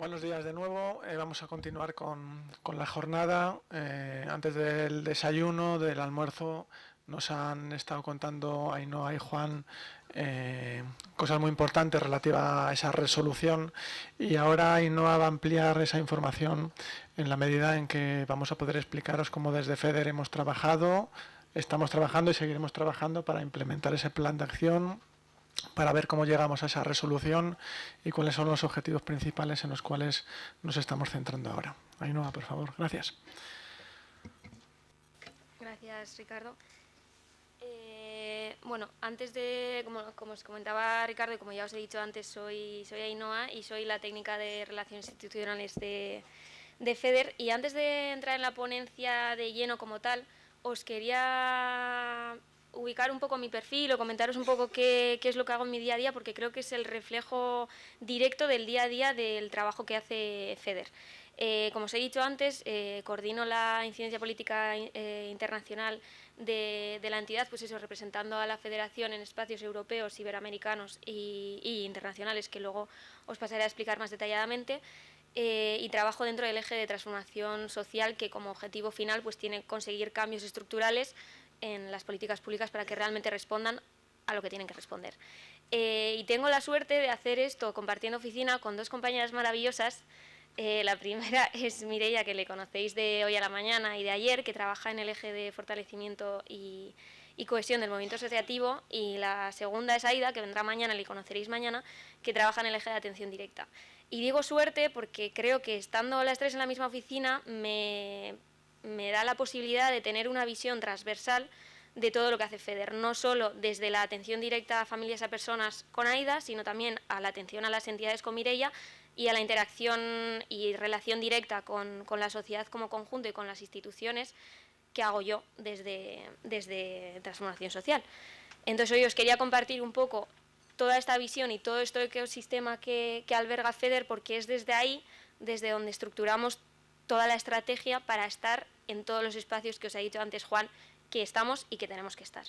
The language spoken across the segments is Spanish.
Buenos días de nuevo. Vamos a continuar con la jornada. Antes del desayuno, del almuerzo, nos han estado contando Ainhoa y Juan cosas muy importantes relativas a esa resolución, y ahora Ainhoa va a ampliar esa información en la medida en que vamos a poder explicaros cómo desde FEDER estamos trabajando y seguiremos trabajando para implementar ese plan de acción, para ver cómo llegamos a esa resolución y cuáles son los objetivos principales en los cuales nos estamos centrando ahora. Ainhoa, por favor. Gracias. Gracias, Ricardo. Bueno, antes de, como os comentaba Ricardo, y como ya os he dicho antes, soy Ainhoa y soy la técnica de Relaciones Institucionales de FEDER. Y antes de entrar en la ponencia de lleno como tal, os quería ubicar un poco mi perfil o comentaros un poco qué es lo que hago en mi día a día, porque creo que es el reflejo directo del día a día del trabajo que hace FEDER. Como os he dicho antes, coordino la incidencia política internacional de la entidad, pues eso, representando a la Federación en espacios europeos, iberoamericanos y internacionales, que luego os pasaré a explicar más detalladamente. Y trabajo dentro del eje de transformación social, que como objetivo final pues tiene conseguir cambios estructurales en las políticas públicas para que realmente respondan a lo que tienen que responder. Y tengo la suerte de hacer esto compartiendo oficina con dos compañeras maravillosas. La primera es Mireia, que le conocéis de Hoy a la Mañana y de ayer, que trabaja en el eje de fortalecimiento y cohesión del movimiento asociativo, y la segunda es Aida, que vendrá mañana, le conoceréis mañana, que trabaja en el eje de atención directa. Y digo suerte porque creo que estando las tres en la misma oficina me da la posibilidad de tener una visión transversal de todo lo que hace FEDER, no solo desde la atención directa a familias y a personas con Aida, sino también a la atención a las entidades con Mireia y a la interacción y relación directa con la sociedad como conjunto y con las instituciones que hago yo desde Transformación Social. Entonces hoy os quería compartir un poco toda esta visión y todo este ecosistema que alberga FEDER, porque es desde ahí, desde donde estructuramos toda la estrategia para estar en todos los espacios que os ha dicho antes Juan, que estamos y que tenemos que estar.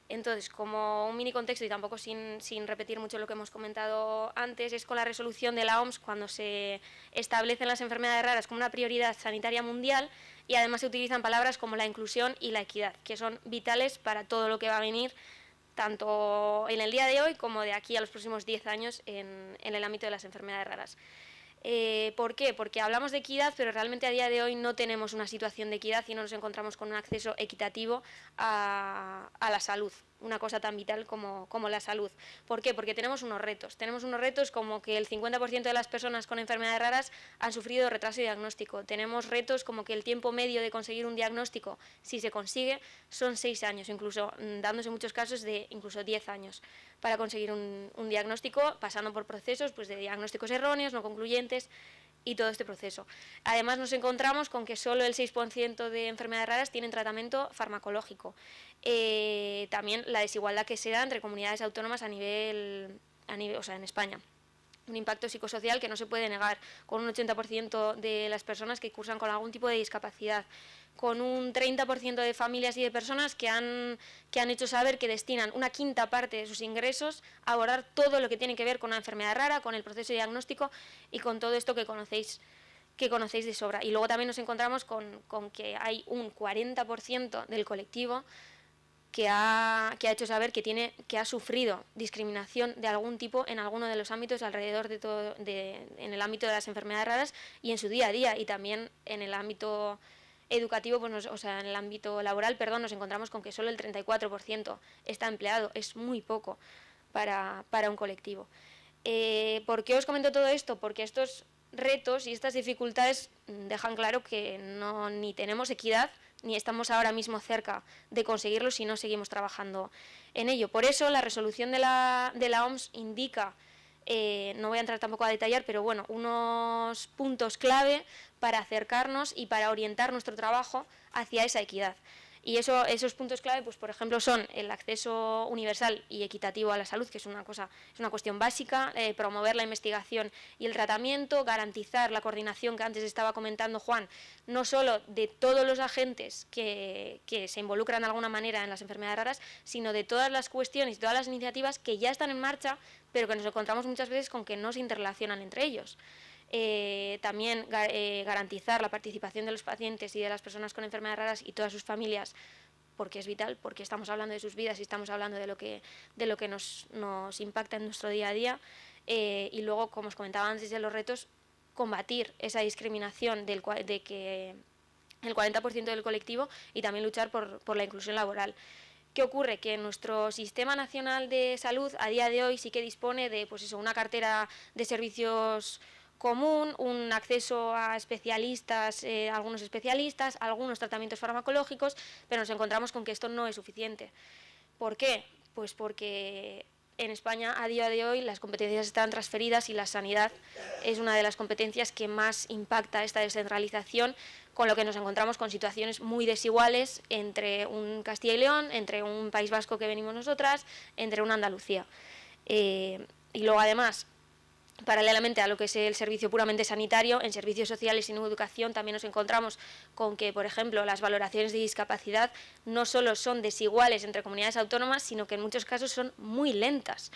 Entonces, como un mini contexto y tampoco sin repetir mucho lo que hemos comentado antes, es con la resolución de la OMS cuando se establecen las enfermedades raras como una prioridad sanitaria mundial, y además se utilizan palabras como la inclusión y la equidad, que son vitales para todo lo que va a venir, tanto en el día de hoy como de aquí a los próximos 10 años en el ámbito de las enfermedades raras. ¿Por qué? Porque hablamos de equidad, pero realmente a día de hoy no tenemos una situación de equidad y no nos encontramos con un acceso equitativo a la salud, una cosa tan vital como la salud. ¿Por qué? Porque tenemos unos retos como que el 50% de las personas con enfermedades raras han sufrido retraso de diagnóstico. Tenemos retos como que el tiempo medio de conseguir un diagnóstico, si se consigue, son 6 años, incluso dándose muchos casos de incluso 10 años para conseguir un diagnóstico, pasando por procesos pues, de diagnósticos erróneos, no concluyentes, y todo este proceso. Además nos encontramos con que solo el 6% de enfermedades raras tienen tratamiento farmacológico. También la desigualdad que se da entre comunidades autónomas a nivel, o sea, en España. Un impacto psicosocial que no se puede negar, con un 80% de las personas que cursan con algún tipo de discapacidad, con un 30% de familias y de personas que han hecho saber que destinan una quinta parte de sus ingresos a abordar todo lo que tiene que ver con una enfermedad rara, con el proceso de diagnóstico y con todo esto que conocéis de sobra. Y luego también nos encontramos con que hay un 40% del colectivo que ha hecho saber que ha sufrido discriminación de algún tipo en alguno de los ámbitos alrededor de todo, en el ámbito de las enfermedades raras y en su día a día, y también en el ámbito educativo, pues en el ámbito laboral, nos encontramos con que solo el 34% está empleado. Es muy poco para un colectivo. ¿Por qué os comento todo esto? Porque estos retos y estas dificultades dejan claro que ni tenemos equidad ni estamos ahora mismo cerca de conseguirlo si no seguimos trabajando en ello. Por eso la resolución de la OMS indica, no voy a entrar tampoco a detallar, pero bueno, unos puntos clave para acercarnos y para orientar nuestro trabajo hacia esa equidad. Y esos puntos clave, pues por ejemplo, son el acceso universal y equitativo a la salud, que es una cuestión básica, promover la investigación y el tratamiento, garantizar la coordinación que antes estaba comentando Juan, no solo de todos los agentes que se involucran de alguna manera en las enfermedades raras, sino de todas las cuestiones y todas las iniciativas que ya están en marcha, pero que nos encontramos muchas veces con que no se interrelacionan entre ellos. también garantizar la participación de los pacientes y de las personas con enfermedades raras y todas sus familias, porque es vital, porque estamos hablando de sus vidas y estamos hablando de lo que nos impacta en nuestro día a día. Y luego, como os comentaba antes de los retos, combatir esa discriminación de que el 40% del colectivo, y también luchar por la inclusión laboral. ¿Qué ocurre? Que nuestro Sistema Nacional de Salud a día de hoy sí que dispone de una cartera de servicios común, un acceso a especialistas, algunos especialistas, algunos tratamientos farmacológicos, pero nos encontramos con que esto no es suficiente. ¿Por qué? Pues porque en España a día de hoy las competencias están transferidas y la sanidad es una de las competencias que más impacta esta descentralización, con lo que nos encontramos con situaciones muy desiguales entre un Castilla y León, entre un País Vasco que venimos nosotras, entre una Andalucía. Y luego además, paralelamente a lo que es el servicio puramente sanitario, en servicios sociales y en educación también nos encontramos con que, por ejemplo, las valoraciones de discapacidad no solo son desiguales entre comunidades autónomas, sino que en muchos casos son muy lentas,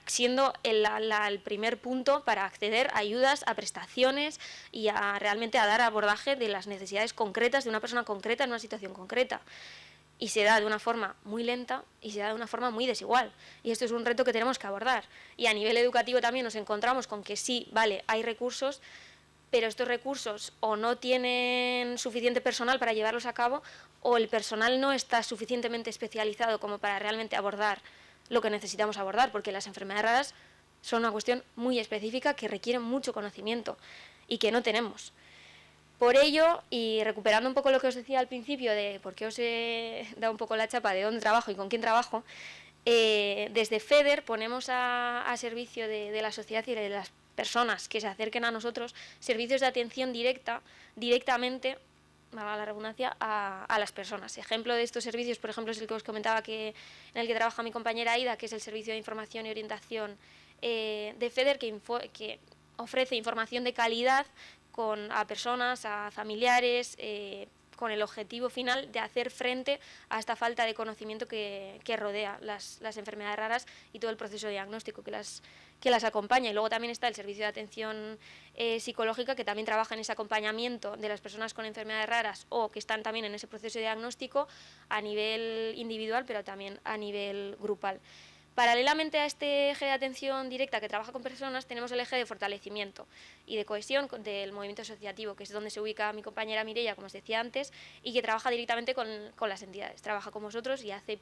siendo el primer punto para acceder a ayudas, a prestaciones y realmente a dar abordaje de las necesidades concretas de una persona concreta en una situación concreta. Y se da de una forma muy lenta y se da de una forma muy desigual. Y esto es un reto que tenemos que abordar. Y a nivel educativo también nos encontramos con que sí, vale, hay recursos, pero estos recursos o no tienen suficiente personal para llevarlos a cabo, o el personal no está suficientemente especializado como para realmente abordar lo que necesitamos abordar, porque las enfermedades raras son una cuestión muy específica que requiere mucho conocimiento y que no tenemos. Por ello, y recuperando un poco lo que os decía al principio de por qué os he dado un poco la chapa de dónde trabajo y con quién trabajo, desde FEDER ponemos a servicio de la sociedad y de las personas que se acerquen a nosotros servicios de atención directamente, valga la redundancia, a las personas. Ejemplo de estos servicios, por ejemplo, es el que os comentaba en el que trabaja mi compañera Aida, que es el Servicio de Información y Orientación de FEDER, que ofrece información de calidad a personas, a familiares, con el objetivo final de hacer frente a esta falta de conocimiento que rodea las enfermedades raras y todo el proceso diagnóstico que las acompaña. Y luego también está el servicio de atención psicológica, que también trabaja en ese acompañamiento de las personas con enfermedades raras o que están también en ese proceso diagnóstico a nivel individual, pero también a nivel grupal. Paralelamente a este eje de atención directa que trabaja con personas, tenemos el eje de fortalecimiento y de cohesión del movimiento asociativo, que es donde se ubica mi compañera Mireia, como os decía antes, y que trabaja directamente con las entidades. Trabaja con vosotros y hace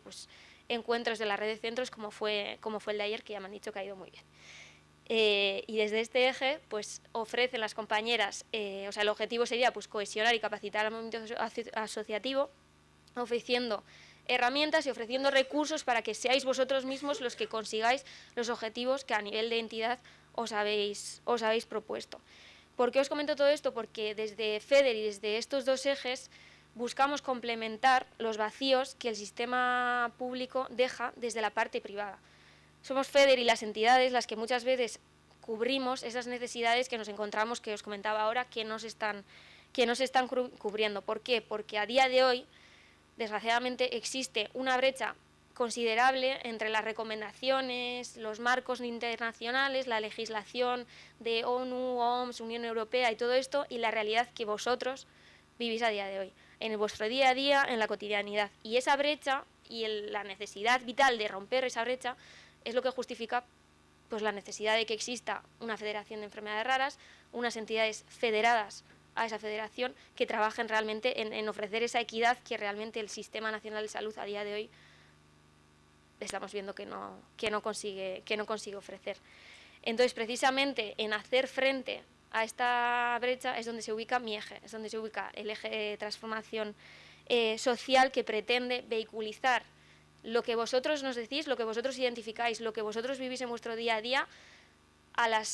encuentros de la red de centros, como fue el de ayer, que ya me han dicho que ha ido muy bien. Y desde este eje ofrecen las compañeras, el objetivo sería cohesionar y capacitar al movimiento asociativo, ofreciendo herramientas y ofreciendo recursos para que seáis vosotros mismos los que consigáis los objetivos que a nivel de entidad os habéis propuesto. ¿Por qué os comento todo esto? Porque desde FEDER y desde estos dos ejes buscamos complementar los vacíos que el sistema público deja desde la parte privada. Somos FEDER y las entidades las que muchas veces cubrimos esas necesidades que nos encontramos, que os comentaba ahora, que no se están cubriendo. ¿Por qué? Porque a día de hoy, desgraciadamente, existe una brecha considerable entre las recomendaciones, los marcos internacionales, la legislación de ONU, OMS, Unión Europea y todo esto, y la realidad que vosotros vivís a día de hoy, en vuestro día a día, en la cotidianidad. Y esa brecha y la necesidad vital de romper esa brecha es lo que justifica la necesidad de que exista una federación de enfermedades raras, unas entidades federadas a esa federación que trabajen realmente en ofrecer esa equidad que realmente el Sistema Nacional de Salud a día de hoy estamos viendo que no consigue ofrecer. Entonces, precisamente en hacer frente a esta brecha es donde se ubica mi eje, es donde se ubica el eje de transformación social, que pretende vehiculizar lo que vosotros nos decís, lo que vosotros identificáis, lo que vosotros vivís en vuestro día a día, a la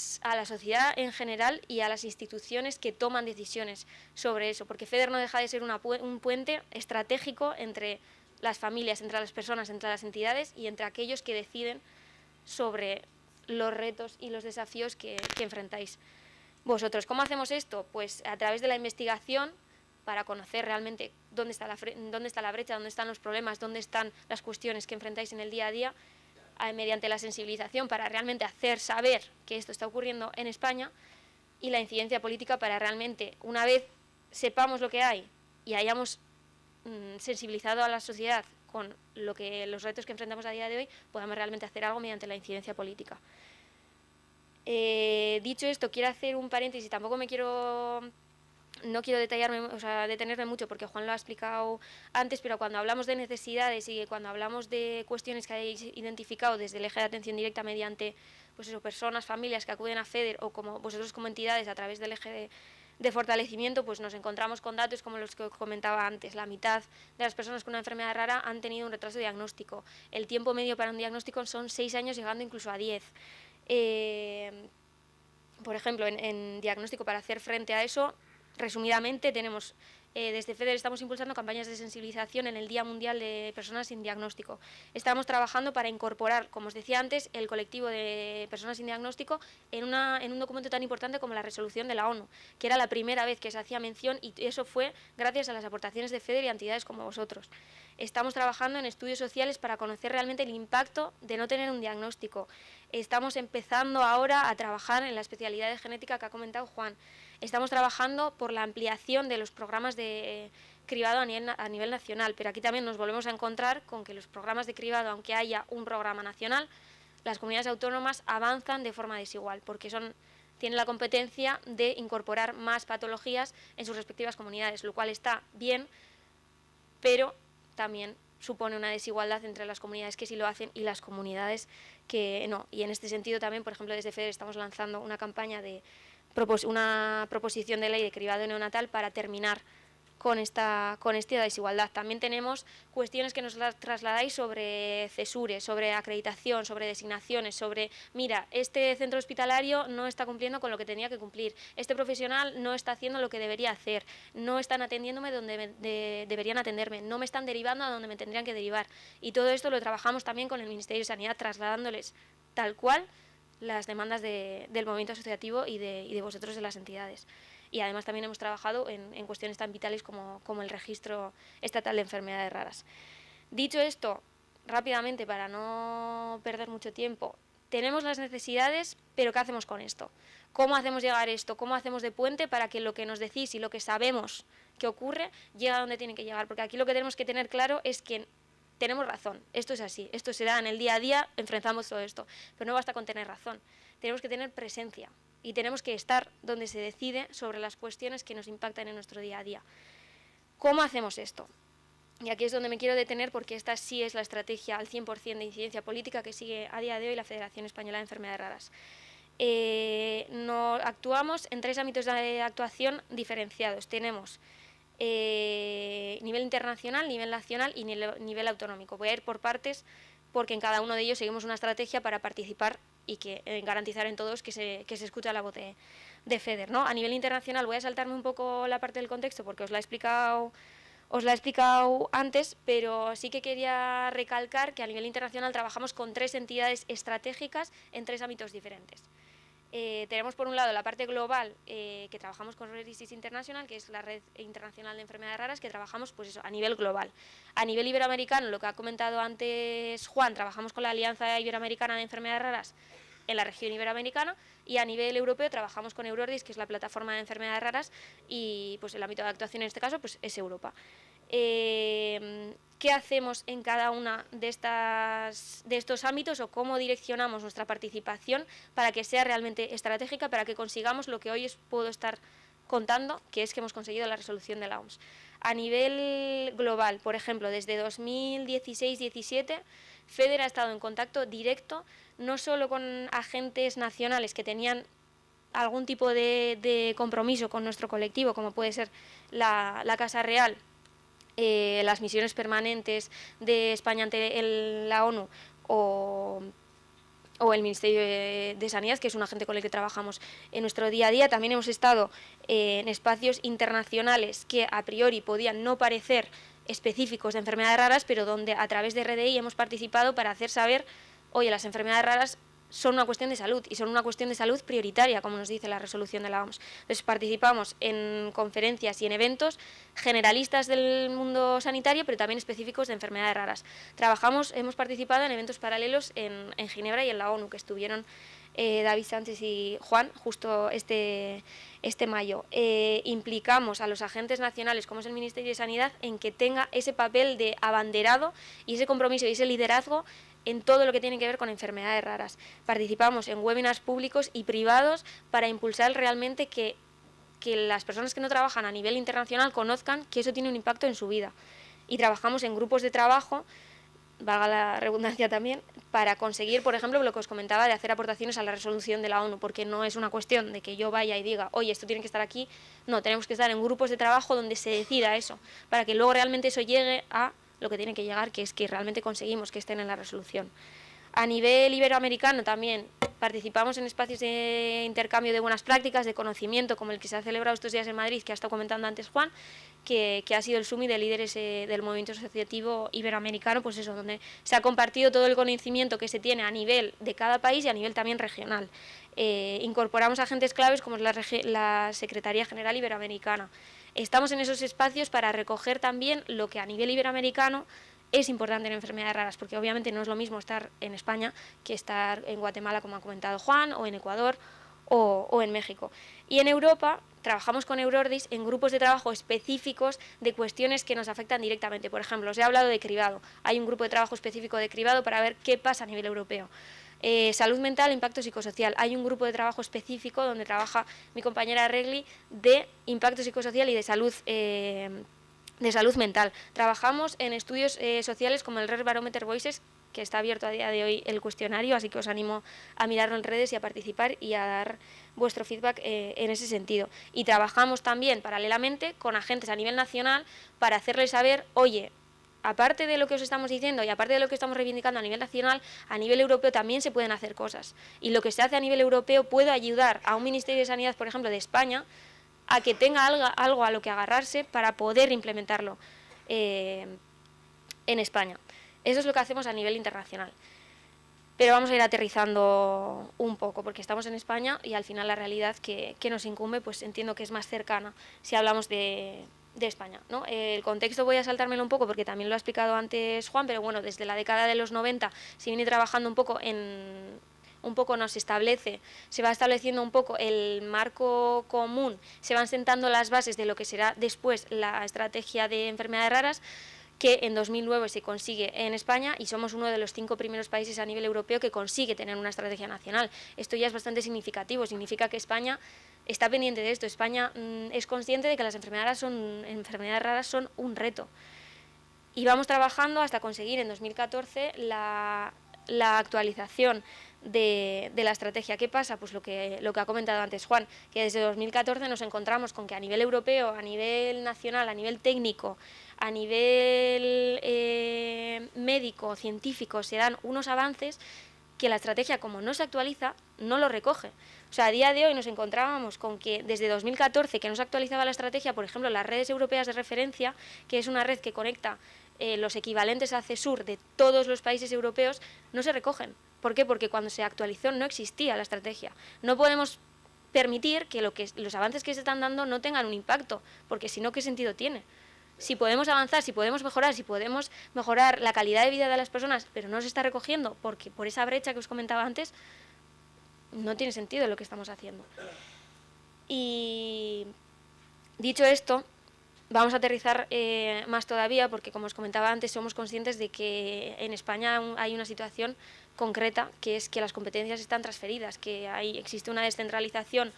sociedad en general y a las instituciones que toman decisiones sobre eso, porque FEDER no deja de ser un puente estratégico entre las familias, entre las personas, entre las entidades y entre aquellos que deciden sobre los retos y los desafíos que enfrentáis vosotros. ¿Cómo hacemos esto? Pues a través de la investigación, para conocer realmente dónde está la brecha, dónde están los problemas, dónde están las cuestiones que enfrentáis en el día a día, mediante la sensibilización para realmente hacer saber que esto está ocurriendo en España, y la incidencia política para realmente, una vez sepamos lo que hay y hayamos sensibilizado a la sociedad con los retos que enfrentamos a día de hoy, podamos realmente hacer algo mediante la incidencia política. Dicho esto, quiero hacer un paréntesis, tampoco no quiero detenerme mucho porque Juan lo ha explicado antes, pero cuando hablamos de necesidades y cuando hablamos de cuestiones que hayáis identificado desde el eje de atención directa mediante personas, familias que acuden a FEDER o como vosotros como entidades a través del eje de fortalecimiento, pues nos encontramos con datos como los que os comentaba antes. La mitad de las personas con una enfermedad rara han tenido un retraso diagnóstico. El tiempo medio para un diagnóstico son 6 años, llegando incluso a 10. Por ejemplo, en diagnóstico, para hacer frente a eso, resumidamente, tenemos desde FEDER estamos impulsando campañas de sensibilización en el Día Mundial de Personas sin Diagnóstico. Estamos trabajando para incorporar, como os decía antes, el colectivo de personas sin diagnóstico en un documento tan importante como la resolución de la ONU, que era la primera vez que se hacía mención, y eso fue gracias a las aportaciones de FEDER y a entidades como vosotros. Estamos trabajando en estudios sociales para conocer realmente el impacto de no tener un diagnóstico. Estamos empezando ahora a trabajar en la especialidad de genética que ha comentado Juan. Estamos trabajando por la ampliación de los programas de cribado a nivel nacional, pero aquí también nos volvemos a encontrar con que los programas de cribado, aunque haya un programa nacional, las comunidades autónomas avanzan de forma desigual, porque tienen la competencia de incorporar más patologías en sus respectivas comunidades, lo cual está bien, pero también supone una desigualdad entre las comunidades que sí lo hacen y las comunidades que no. Y en este sentido también, por ejemplo, desde FEDER estamos lanzando una campaña una proposición de ley de cribado neonatal para terminar con esta desigualdad. También tenemos cuestiones que nos trasladáis sobre cesures, sobre acreditación, sobre designaciones, sobre, mira, este centro hospitalario no está cumpliendo con lo que tenía que cumplir, este profesional no está haciendo lo que debería hacer, no están atendiéndome donde deberían atenderme, no me están derivando a donde me tendrían que derivar. Y todo esto lo trabajamos también con el Ministerio de Sanidad, trasladándoles tal cual las demandas del movimiento asociativo y de vosotros, de las entidades. Y además también hemos trabajado en cuestiones tan vitales como el registro estatal de enfermedades raras. Dicho esto, rápidamente, para no perder mucho tiempo, tenemos las necesidades, pero ¿qué hacemos con esto? ¿Cómo hacemos llegar esto? ¿Cómo hacemos de puente para que lo que nos decís y lo que sabemos que ocurre llegue a donde tiene que llegar? Porque aquí lo que tenemos que tener claro es que tenemos razón, esto es así, esto se da en el día a día, enfrentamos todo esto, pero no basta con tener razón, tenemos que tener presencia y tenemos que estar donde se decide sobre las cuestiones que nos impactan en nuestro día a día. ¿Cómo hacemos esto? Y aquí es donde me quiero detener, porque esta sí es la estrategia al 100% de incidencia política que sigue a día de hoy la Federación Española de Enfermedades Raras. Actuamos en 3 ámbitos de actuación diferenciados. Tenemos nivel internacional, nivel nacional y nivel autonómico. Voy a ir por partes porque en cada uno de ellos seguimos una estrategia para participar y garantizar en todos que se escucha la voz de FEDER, ¿no? A nivel internacional voy a saltarme un poco la parte del contexto porque os la he explicado antes, pero sí que quería recalcar que a nivel internacional trabajamos con 3 entidades estratégicas en 3 ámbitos diferentes. Tenemos por un lado la parte global, que trabajamos con Rare Disease International, que es la red internacional de enfermedades raras, que trabajamos pues eso, a nivel global. A nivel iberoamericano, lo que ha comentado antes Juan, trabajamos con la Alianza Iberoamericana de Enfermedades Raras en la región iberoamericana, y a nivel europeo trabajamos con Eurordis, que es la plataforma de enfermedades raras, y pues el ámbito de actuación en este caso pues es Europa. ¿Qué hacemos en cada una de estos ámbitos, o cómo direccionamos nuestra participación para que sea realmente estratégica, para que consigamos lo que hoy os puedo estar contando, que es que hemos conseguido la resolución de la OMS? A nivel global, por ejemplo, desde 2016-17, FEDER ha estado en contacto directo no solo con agentes nacionales que tenían algún tipo de compromiso con nuestro colectivo, como puede ser la Casa Real, las misiones permanentes de España ante la ONU o el Ministerio de Sanidad, que es un agente con el que trabajamos en nuestro día a día. También hemos estado en espacios internacionales que a priori podían no parecer específicos de enfermedades raras, pero donde a través de RDI hemos participado para hacer saber, oye, las enfermedades raras son una cuestión de salud y son una cuestión de salud prioritaria, como nos dice la resolución de la OMS. Entonces participamos en conferencias y en eventos generalistas del mundo sanitario, pero también específicos de enfermedades raras. Hemos participado en eventos paralelos en Ginebra y en la ONU, que estuvieron David Sánchez y Juan justo este mayo. Implicamos a los agentes nacionales, como es el Ministerio de Sanidad, en que tenga ese papel de abanderado y ese compromiso y ese liderazgo en todo lo que tiene que ver con enfermedades raras. Participamos en webinars públicos y privados para impulsar realmente que las personas que no trabajan a nivel internacional conozcan que eso tiene un impacto en su vida. Y trabajamos en grupos de trabajo, valga la redundancia también, para conseguir, por ejemplo, lo que os comentaba de hacer aportaciones a la resolución de la ONU, porque no es una cuestión de que yo vaya y diga, oye, esto tiene que estar aquí. No, tenemos que estar en grupos de trabajo donde se decida eso, para que luego realmente eso llegue a lo que tiene que llegar, que es que realmente conseguimos que estén en la resolución. A nivel iberoamericano también participamos en espacios de intercambio de buenas prácticas, de conocimiento, como el que se ha celebrado estos días en Madrid, que ha estado comentando antes Juan, que ha sido el summit de líderes del movimiento asociativo iberoamericano, pues eso, donde se ha compartido todo el conocimiento que se tiene a nivel de cada país y a nivel también regional. Incorporamos agentes claves como es la Secretaría General Iberoamericana. Estamos en esos espacios para recoger también lo que a nivel iberoamericano es importante en enfermedades raras, porque obviamente no es lo mismo estar en España que estar en Guatemala, como ha comentado Juan, o en Ecuador, o en México. Y en Europa trabajamos con Eurordis en grupos de trabajo específicos de cuestiones que nos afectan directamente. Por ejemplo, os he hablado de cribado. Hay un grupo de trabajo específico de cribado para ver qué pasa a nivel europeo. Salud mental, impacto psicosocial. Hay un grupo de trabajo específico donde trabaja mi compañera Regli de impacto psicosocial y de salud mental. Trabajamos en estudios sociales como el Rare Barometer Voices, que está abierto a día de hoy el cuestionario, así que os animo a mirarlo en redes y a participar y a dar vuestro feedback en ese sentido. Y trabajamos también paralelamente con agentes a nivel nacional para hacerles saber, oye, aparte de lo que os estamos diciendo y aparte de lo que estamos reivindicando a nivel nacional, a nivel europeo también se pueden hacer cosas. Y lo que se hace a nivel europeo puede ayudar a un Ministerio de Sanidad, por ejemplo, de España, a que tenga algo a lo que agarrarse para poder implementarlo en España. Eso es lo que hacemos a nivel internacional. Pero vamos a ir aterrizando un poco, porque estamos en España y al final la realidad que nos incumbe, pues entiendo que es más cercana si hablamos de España, ¿no? El contexto voy a saltármelo un poco porque también lo ha explicado antes Juan, pero bueno, desde la década de los 90 se viene trabajando un poco nos establece, se va estableciendo un poco el marco común, se van sentando las bases de lo que será después la estrategia de enfermedades raras, que en 2009 se consigue en España y somos uno de los 5 primeros países a nivel europeo que consigue tener una estrategia nacional. Esto ya es bastante significativo, significa que España está pendiente de esto. España es consciente de que las enfermedades raras son un reto. Y vamos trabajando hasta conseguir en 2014 la actualización de la estrategia. ¿Qué pasa? Pues lo que ha comentado antes Juan, que desde 2014 nos encontramos con que a nivel europeo, a nivel nacional, a nivel técnico, a nivel médico, científico, se dan unos avances que la estrategia, como no se actualiza, no lo recoge. O sea, a día de hoy nos encontrábamos con que desde 2014, que no se actualizaba la estrategia, por ejemplo, las redes europeas de referencia, que es una red que conecta los equivalentes a CESUR de todos los países europeos, no se recogen. ¿Por qué? Porque cuando se actualizó no existía la estrategia. No podemos permitir que los avances que se están dando no tengan un impacto, porque si no, ¿qué sentido tiene? Si podemos avanzar, si podemos mejorar la calidad de vida de las personas, pero no se está recogiendo porque por esa brecha que os comentaba antes, no tiene sentido lo que estamos haciendo. Y dicho esto, vamos a aterrizar más todavía porque, como os comentaba antes, somos conscientes de que en España hay una situación concreta, que es que las competencias están transferidas, que existe una descentralización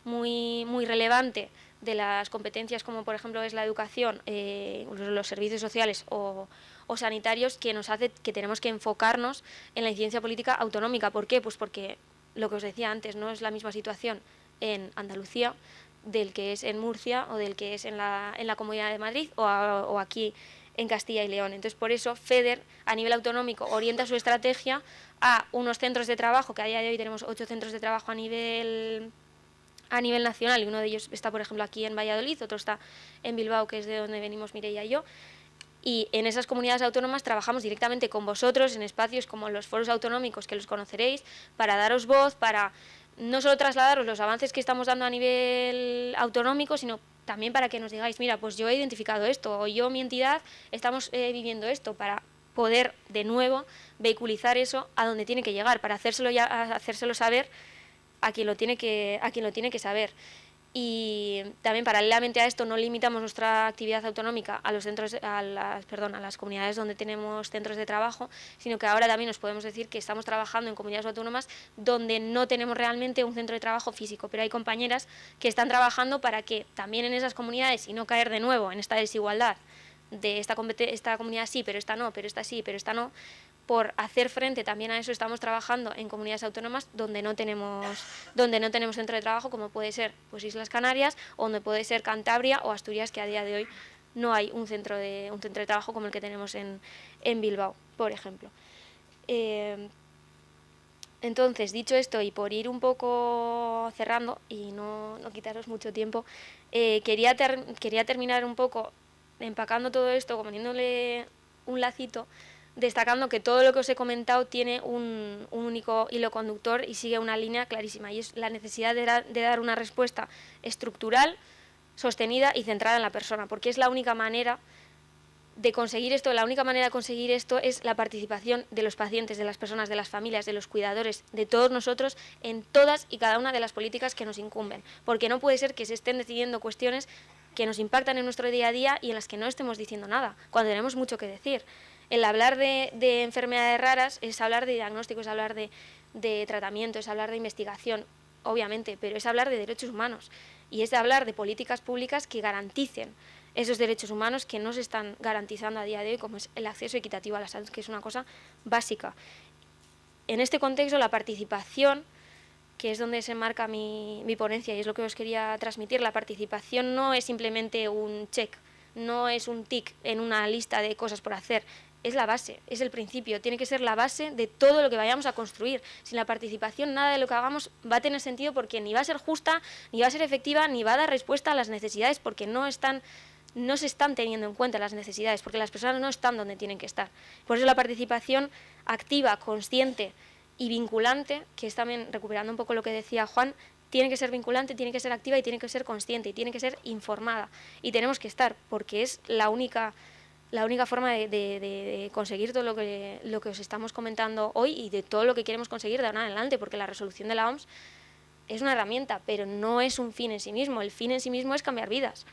muy, muy relevante de las competencias como por ejemplo es la educación, los servicios sociales o sanitarios, que nos hace que tenemos que enfocarnos en la incidencia política autonómica. ¿Por qué? Pues porque lo que os decía antes, no es la misma situación en Andalucía del que es en Murcia o del que es en la Comunidad de Madrid o aquí en Castilla y León. Entonces, por eso FEDER a nivel autonómico orienta su estrategia a unos centros de trabajo, que a día de hoy tenemos 8 centros de trabajo a nivel nacional, y uno de ellos está, por ejemplo, aquí en Valladolid, otro está en Bilbao, que es de donde venimos Mireia y yo, y en esas comunidades autónomas trabajamos directamente con vosotros en espacios como los foros autonómicos, que los conoceréis, para daros voz, para no solo trasladaros los avances que estamos dando a nivel autonómico, sino también para que nos digáis, mira, pues yo he identificado esto, o yo, mi entidad, estamos viviendo esto, para poder de nuevo vehiculizar eso a donde tiene que llegar, para hacérselo saber a quien lo tiene que saber. Y también paralelamente a esto no limitamos nuestra actividad autonómica a las comunidades donde tenemos centros de trabajo, sino que ahora también nos podemos decir que estamos trabajando en comunidades autónomas donde no tenemos realmente un centro de trabajo físico, pero hay compañeras que están trabajando para que también en esas comunidades, y no caer de nuevo en esta desigualdad de esta comunidad sí, pero esta no, pero esta sí, pero esta no, por hacer frente también a eso estamos trabajando en comunidades autónomas donde no tenemos centro de trabajo, como puede ser pues Islas Canarias, o donde puede ser Cantabria o Asturias, que a día de hoy no hay un centro de trabajo como el que tenemos en Bilbao, por ejemplo. Entonces, dicho esto, y por ir un poco cerrando y no quitaros mucho tiempo, quería terminar un poco empacando todo esto, poniéndole un lacito, destacando que todo lo que os he comentado tiene un único hilo conductor y sigue una línea clarísima, y es la necesidad de dar una respuesta estructural, sostenida y centrada en la persona, porque es la única manera de conseguir esto. La única manera de conseguir esto es la participación de los pacientes, de las personas, de las familias, de los cuidadores, de todos nosotros en todas y cada una de las políticas que nos incumben, porque no puede ser que se estén decidiendo cuestiones que nos impactan en nuestro día a día y en las que no estemos diciendo nada, cuando tenemos mucho que decir. El hablar de enfermedades raras es hablar de diagnóstico, es hablar de tratamiento, es hablar de investigación, obviamente, pero es hablar de derechos humanos y es hablar de políticas públicas que garanticen esos derechos humanos que no se están garantizando a día de hoy, como es el acceso equitativo a la salud, que es una cosa básica. En este contexto, la participación, que es donde se enmarca mi ponencia y es lo que os quería transmitir, la participación no es simplemente un check, no es un tic en una lista de cosas por hacer, es la base, es el principio, tiene que ser la base de todo lo que vayamos a construir. Sin la participación nada de lo que hagamos va a tener sentido, porque ni va a ser justa, ni va a ser efectiva, ni va a dar respuesta a las necesidades, porque no se están teniendo en cuenta las necesidades, porque las personas no están donde tienen que estar. Por eso la participación activa, consciente y vinculante, que es también recuperando un poco lo que decía Juan, tiene que ser vinculante, tiene que ser activa y tiene que ser consciente y tiene que ser informada. Y tenemos que estar, porque es la única forma de conseguir todo lo que os estamos comentando hoy y de todo lo que queremos conseguir de ahora en adelante, porque la resolución de la OMS es una herramienta, pero no es un fin en sí mismo. El fin en sí mismo es cambiar vidas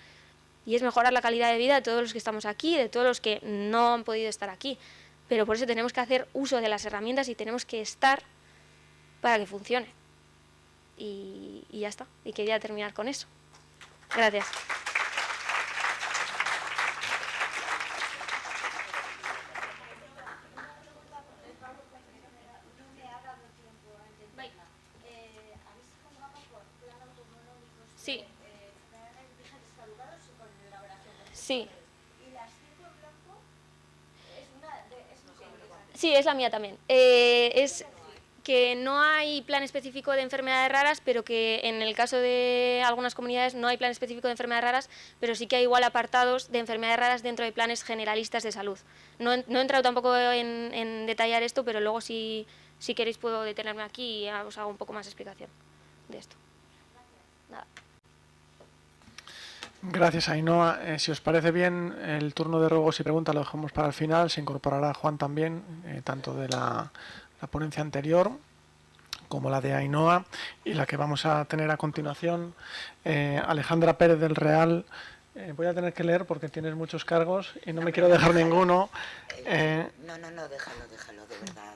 y es mejorar la calidad de vida de todos los que estamos aquí y de todos los que no han podido estar aquí. Pero por eso tenemos que hacer uso de las herramientas y tenemos que estar para que funcione. Y ya está. Y quería terminar con eso. Gracias. Sí. Sí. Sí, es la mía también. Es que no hay plan específico de enfermedades raras, pero que en el caso de algunas comunidades no hay plan específico de enfermedades raras, pero sí que hay igual apartados de enfermedades raras dentro de planes generalistas de salud. No he entrado tampoco en detallar esto, pero luego si queréis puedo detenerme aquí y os hago un poco más de explicación de esto. Nada. Gracias, Ainhoa. Si os parece bien, el turno de ruegos y preguntas lo dejamos para el final. Se incorporará Juan también, tanto de la ponencia anterior como la de Ainhoa, y la que vamos a tener a continuación, Alejandra Pérez del Real. Voy a tener que leer porque tienes muchos cargos y no me quiero dejar ninguno. No, déjalo, de verdad.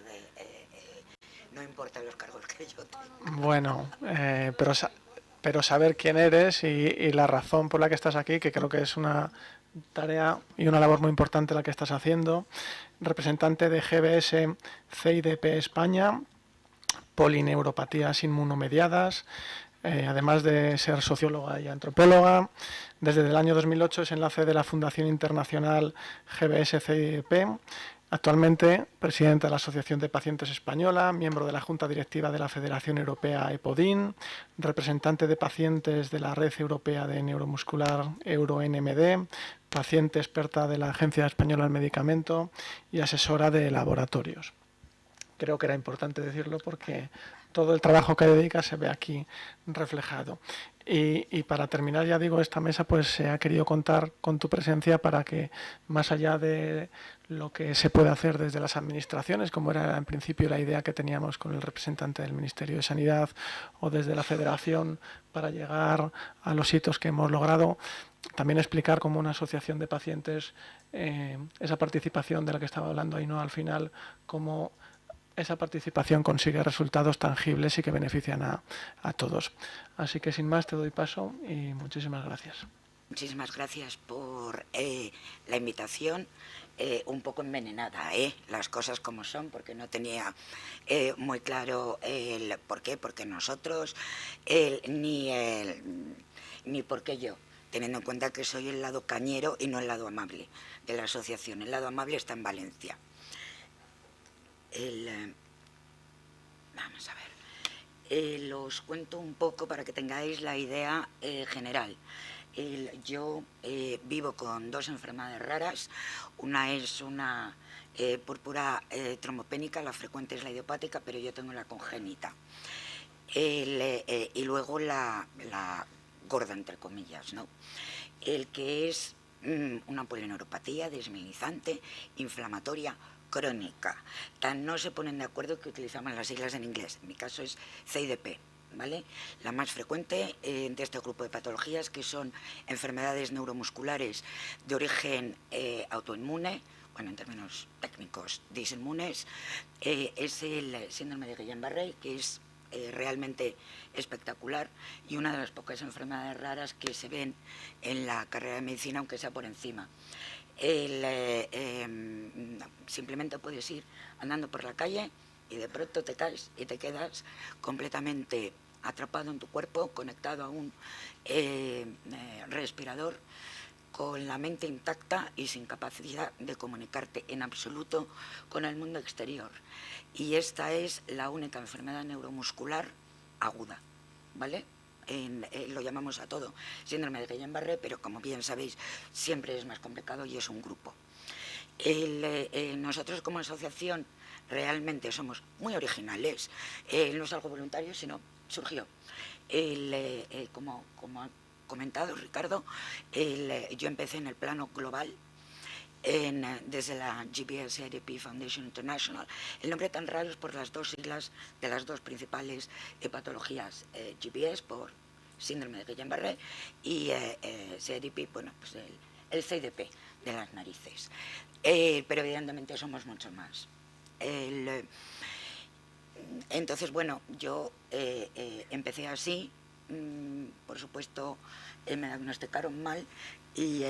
No importan los cargos que yo tengo. Bueno, pero saber quién eres y la razón por la que estás aquí, que creo que es una tarea y una labor muy importante la que estás haciendo. Representante de GBS CIDP España, polineuropatías inmunomediadas, además de ser socióloga y antropóloga. Desde el año 2008 es enlace de la Fundación Internacional GBS CIDP Actualmente, presidente de la Asociación de Pacientes Española, miembro de la Junta Directiva de la Federación Europea EPODIN, representante de pacientes de la Red Europea de Neuromuscular EuroNMD, paciente experta de la Agencia Española del Medicamento y asesora de laboratorios. Creo que era importante decirlo porque todo el trabajo que dedica se ve aquí reflejado. Y para terminar, ya digo, esta mesa pues se ha querido contar con tu presencia para que, más allá de lo que se puede hacer desde las administraciones, como era en principio la idea que teníamos con el representante del Ministerio de Sanidad, o desde la Federación para llegar a los hitos que hemos logrado, también explicar como una asociación de pacientes esa participación de la que estaba hablando Ainhoa al final, cómo esa participación consigue resultados tangibles y que benefician a todos. Así que sin más te doy paso y muchísimas gracias. Muchísimas gracias por la invitación, un poco envenenada, las cosas como son, porque no tenía muy claro el por qué, porque nosotros, ni por qué yo, teniendo en cuenta que soy el lado cañero y no el lado amable de la asociación. El lado amable está en Valencia. Vamos a ver, os cuento un poco para que tengáis la idea general. Yo vivo con dos enfermedades raras. Una es una púrpura trombopénica, la frecuente es la idiopática, pero yo tengo la congénita. Y luego la gorda, entre comillas, ¿no? El que es una polineuropatía desmielinizante, inflamatoria, crónica. Tan no se ponen de acuerdo que utilizamos las siglas en inglés. En mi caso es CIDP, ¿vale? La más frecuente de este grupo de patologías, que son enfermedades neuromusculares de origen autoinmune, bueno, en términos técnicos, disinmunes, es el síndrome de Guillain-Barré, que es realmente espectacular y una de las pocas enfermedades raras que se ven en la carrera de medicina, aunque sea por encima. Simplemente puedes ir andando por la calle y de pronto te caes y te quedas completamente atrapado en tu cuerpo, conectado a un respirador, con la mente intacta y sin capacidad de comunicarte en absoluto con el mundo exterior. Y esta es la única enfermedad neuromuscular aguda, ¿vale? Lo llamamos a todo síndrome de Guillain-Barré, pero como bien sabéis, siempre es más complicado y es un grupo. Nosotros como asociación realmente somos muy originales, no es algo voluntario, sino surgió. Como ha comentado Ricardo, yo empecé en el plano global, desde la GBS ADP Foundation International. El nombre tan raro es por las dos siglas de las dos principales patologías, GBS por síndrome de Guillain-Barré y CADP, bueno, pues el CIDP de las narices. Pero evidentemente somos mucho más. Entonces, bueno, yo empecé así, por supuesto me diagnosticaron mal y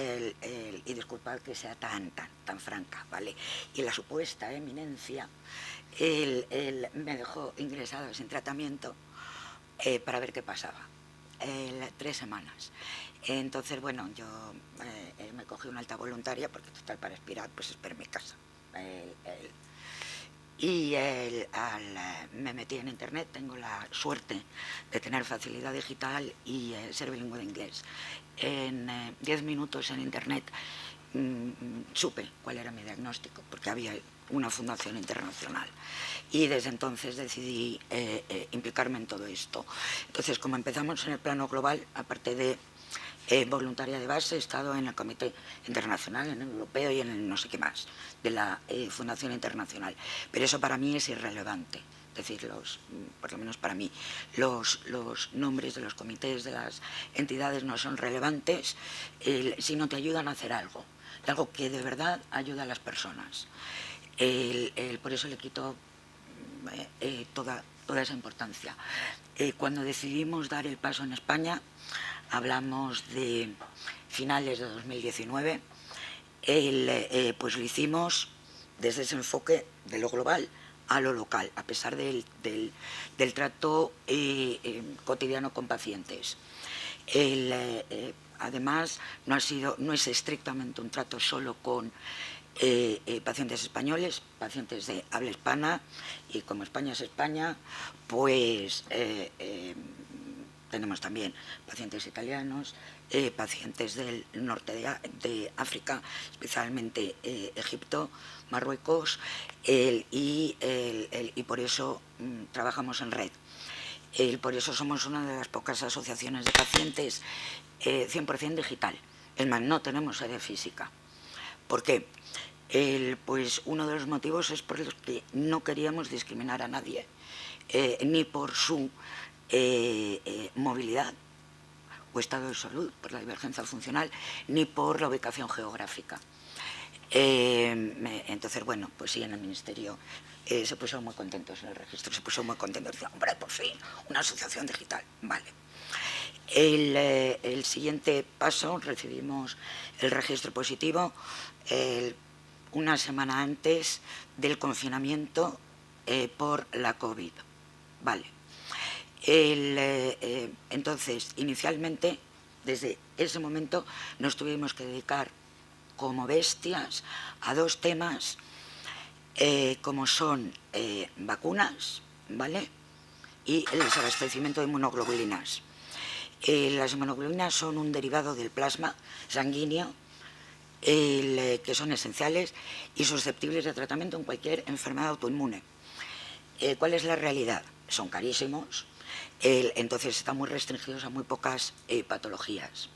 disculpad que sea tan franca, ¿vale? Y la supuesta eminencia, me dejó ingresado sin tratamiento para ver qué pasaba, 3 semanas. Entonces, bueno, yo me cogí una alta voluntaria, porque total, para expirar, pues espero en mi casa. Me metí en internet, tengo la suerte de tener facilidad digital y ser bilingüe de inglés. En 10 minutos en internet supe cuál era mi diagnóstico, porque había una fundación internacional. Y desde entonces decidí implicarme en todo esto. Entonces, como empezamos en el plano global, aparte de voluntaria de base, he estado en el Comité Internacional, en el Europeo y en el no sé qué más, de la Fundación Internacional. Pero eso para mí es irrelevante. Es decir, por lo menos para mí, los nombres de los comités, de las entidades no son relevantes si no te ayudan a hacer algo que de verdad ayuda a las personas. Por eso le quito toda esa importancia. Cuando decidimos dar el paso en España, hablamos de finales de 2019, pues lo hicimos desde ese enfoque de lo global a lo local, a pesar del trato cotidiano con pacientes. Además, no es estrictamente un trato solo con pacientes españoles, pacientes de habla hispana, y como España es España, pues tenemos también pacientes italianos, pacientes del norte de África, especialmente Egipto, Marruecos, y por eso trabajamos en red. Por eso somos una de las pocas asociaciones de pacientes 100% digital. Es más, no tenemos sede física. ¿Por qué? Pues uno de los motivos es por los que no queríamos discriminar a nadie, ni por su movilidad o estado de salud, por la divergencia funcional, ni por la ubicación geográfica. Entonces, bueno, pues sí, en el Ministerio se pusieron muy contentos, en el registro se pusieron muy contentos, decían, hombre, por fin, una asociación digital, vale. El siguiente paso, recibimos el registro positivo una semana antes del confinamiento por la COVID, vale. Entonces, inicialmente, desde ese momento, nos tuvimos que dedicar como bestias a dos temas, como son vacunas, ¿vale? Y el desabastecimiento de inmunoglobulinas. Las inmunoglobulinas son un derivado del plasma sanguíneo, que son esenciales y susceptibles de tratamiento en cualquier enfermedad autoinmune. ¿Cuál es la realidad? Son carísimos, entonces están muy restringidos a muy pocas patologías.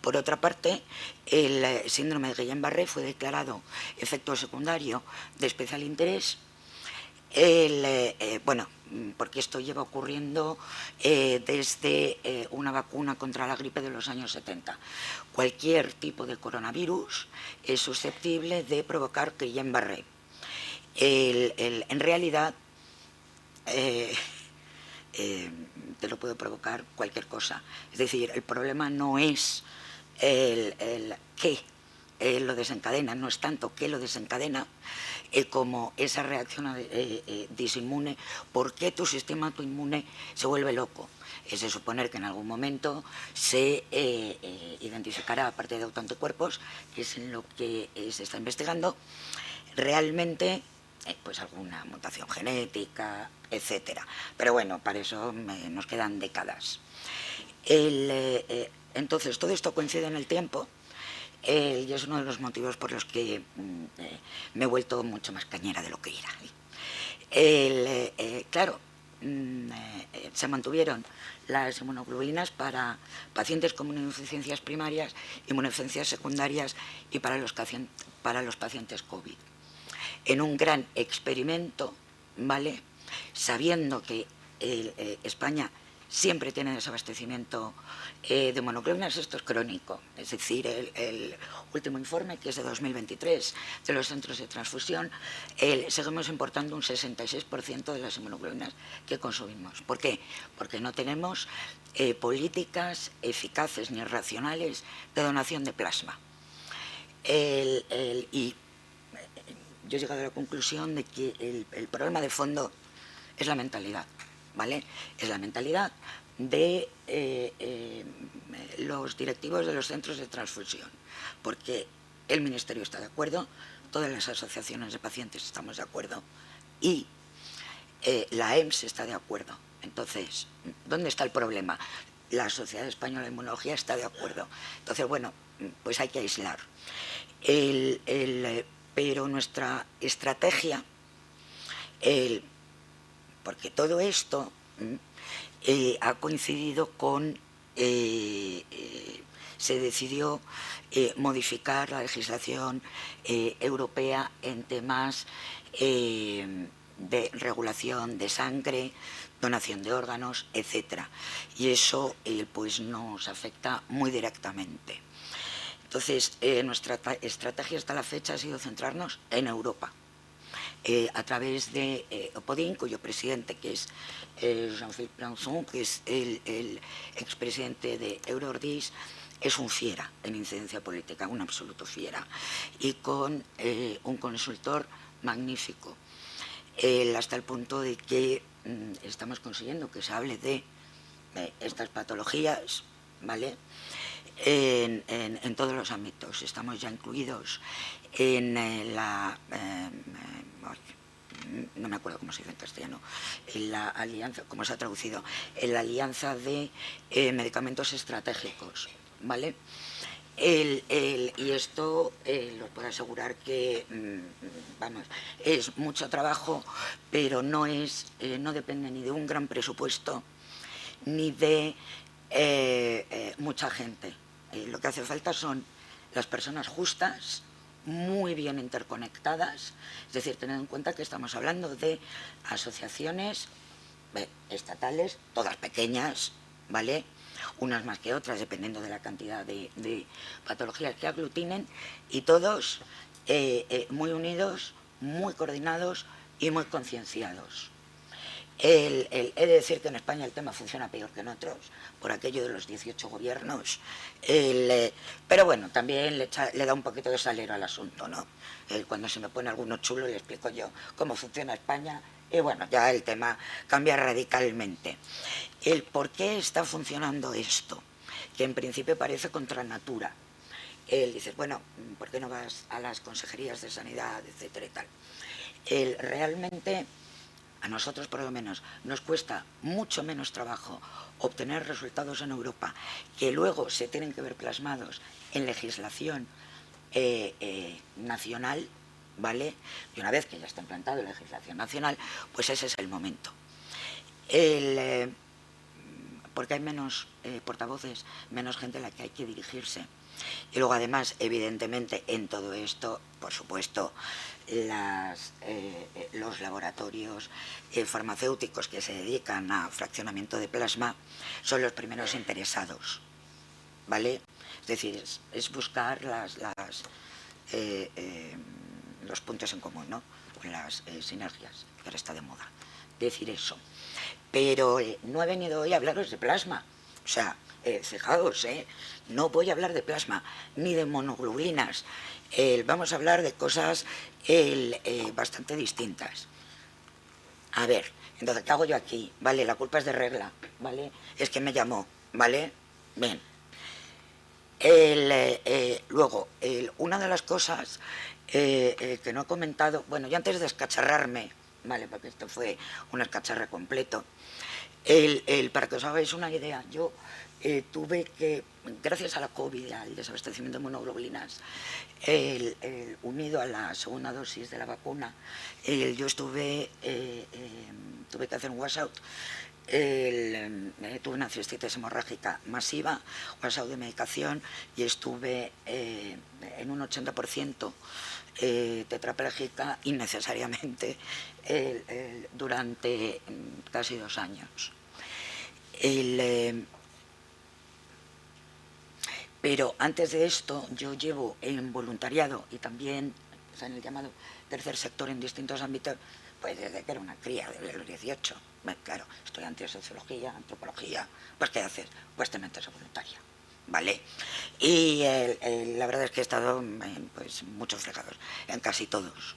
Por otra parte, el síndrome de Guillain-Barré fue declarado efecto secundario de especial interés, bueno, porque esto lleva ocurriendo desde una vacuna contra la gripe de los años 70. Cualquier tipo de coronavirus es susceptible de provocar Guillain-Barré. En realidad, te lo puede provocar cualquier cosa. Es decir, el problema no es el qué lo desencadena, no es tanto qué lo desencadena como esa reacción disinmune, por qué tu sistema autoinmune se vuelve loco. Es de suponer que en algún momento se identificará, aparte de autoanticuerpos, que es en lo que se está investigando, realmente pues alguna mutación genética, etcétera. Pero bueno, para eso nos quedan décadas. Entonces, todo esto coincide en el tiempo, y es uno de los motivos por los que me he vuelto mucho más cañera de lo que era. Claro, se mantuvieron las inmunoglobulinas para pacientes con inmunodeficiencias primarias, inmunodeficiencias secundarias y para los pacientes COVID. En un gran experimento, ¿vale?, sabiendo que España siempre tiene desabastecimiento de monoglobulinas, esto es crónico, es decir, el último informe, que es de 2023, de los centros de transfusión, seguimos importando un 66% de las inmunoglobulinas que consumimos. ¿Por qué? Porque no tenemos políticas eficaces ni racionales de donación de plasma. Y yo he llegado a la conclusión de que el problema de fondo es la mentalidad, ¿vale? Es la mentalidad de los directivos de los centros de transfusión, porque el Ministerio está de acuerdo, todas las asociaciones de pacientes estamos de acuerdo y la EMS está de acuerdo. Entonces, ¿dónde está el problema? La Sociedad Española de Inmunología está de acuerdo. Entonces, bueno, pues hay que aislar. Pero nuestra estrategia, porque todo esto ha coincidido con, se decidió modificar la legislación europea en temas de regulación de sangre, donación de órganos, etcétera. Y eso pues nos afecta muy directamente. Entonces, nuestra estrategia hasta la fecha ha sido centrarnos en Europa, a través de Opodin, cuyo presidente, que es Jean-Philippe Plançon, que es el expresidente de Eurordis, es un fiera en incidencia política, un absoluto fiera, y con un consultor magnífico, hasta el punto de que estamos consiguiendo que se hable de estas patologías, ¿vale?, en todos los ámbitos. Estamos ya incluidos en no me acuerdo cómo se dice en castellano, en la alianza, cómo se ha traducido, en la alianza de medicamentos estratégicos, ¿vale? Y esto os puedo asegurar que vamos, es mucho trabajo, pero no depende ni de un gran presupuesto ni de mucha gente. Lo que hace falta son las personas justas, muy bien interconectadas, es decir, tened en cuenta que estamos hablando de asociaciones estatales, todas pequeñas, ¿vale?, unas más que otras, dependiendo de la cantidad de patologías que aglutinen, y todos muy unidos, muy coordinados y muy concienciados. He de decir que en España el tema funciona peor que en otros, por aquello de los 18 gobiernos, pero bueno, también le da un poquito de salero al asunto, ¿no? Cuando se me pone alguno chulo le explico yo cómo funciona España, y bueno, ya el tema cambia radicalmente. El por qué está funcionando esto, que en principio parece contra natura. Dices, bueno, ¿por qué no vas a las consejerías de sanidad, etcétera y tal? Realmente, a nosotros por lo menos, nos cuesta mucho menos trabajo obtener resultados en Europa que luego se tienen que ver plasmados en legislación nacional, ¿vale? Y una vez que ya está implantada la legislación nacional, pues ese es el momento. Porque hay menos portavoces, menos gente a la que hay que dirigirse. Y luego además, evidentemente, en todo esto, por supuesto, los laboratorios farmacéuticos que se dedican a fraccionamiento de plasma son los primeros interesados, ¿vale? Es decir, es buscar los puntos en común, ¿no? Las sinergias, que ahora está de moda decir eso. Pero no he venido hoy a hablaros de plasma. O sea, fijaos, no voy a hablar de plasma ni de monoglobulinas. Vamos a hablar de cosas bastante distintas. A ver, entonces, ¿qué hago yo aquí? Vale, la culpa es de Regla, ¿vale? Es que me llamó, ¿vale? Bien. Luego, una de las cosas que no he comentado, bueno, yo antes de descacharrarme, ¿vale?, porque esto fue un escacharre completo, para que os hagáis una idea, yo tuve que, gracias a la COVID, al desabastecimiento de monoglobulinas, unido a la segunda dosis de la vacuna, yo tuve que hacer un washout. Tuve una cistitis hemorrágica masiva, washout de medicación, y estuve en un 80% tetrapléjica innecesariamente durante casi 2 años. Pero antes de esto yo llevo en voluntariado y también, o sea, en el llamado tercer sector en distintos ámbitos, pues desde que era una cría, desde los 18. Bueno, claro, estudiante de sociología, antropología, pues ¿qué haces? Pues te metes a voluntaria, ¿vale? Y la verdad es que he estado en pues, muchos fregados, en casi todos,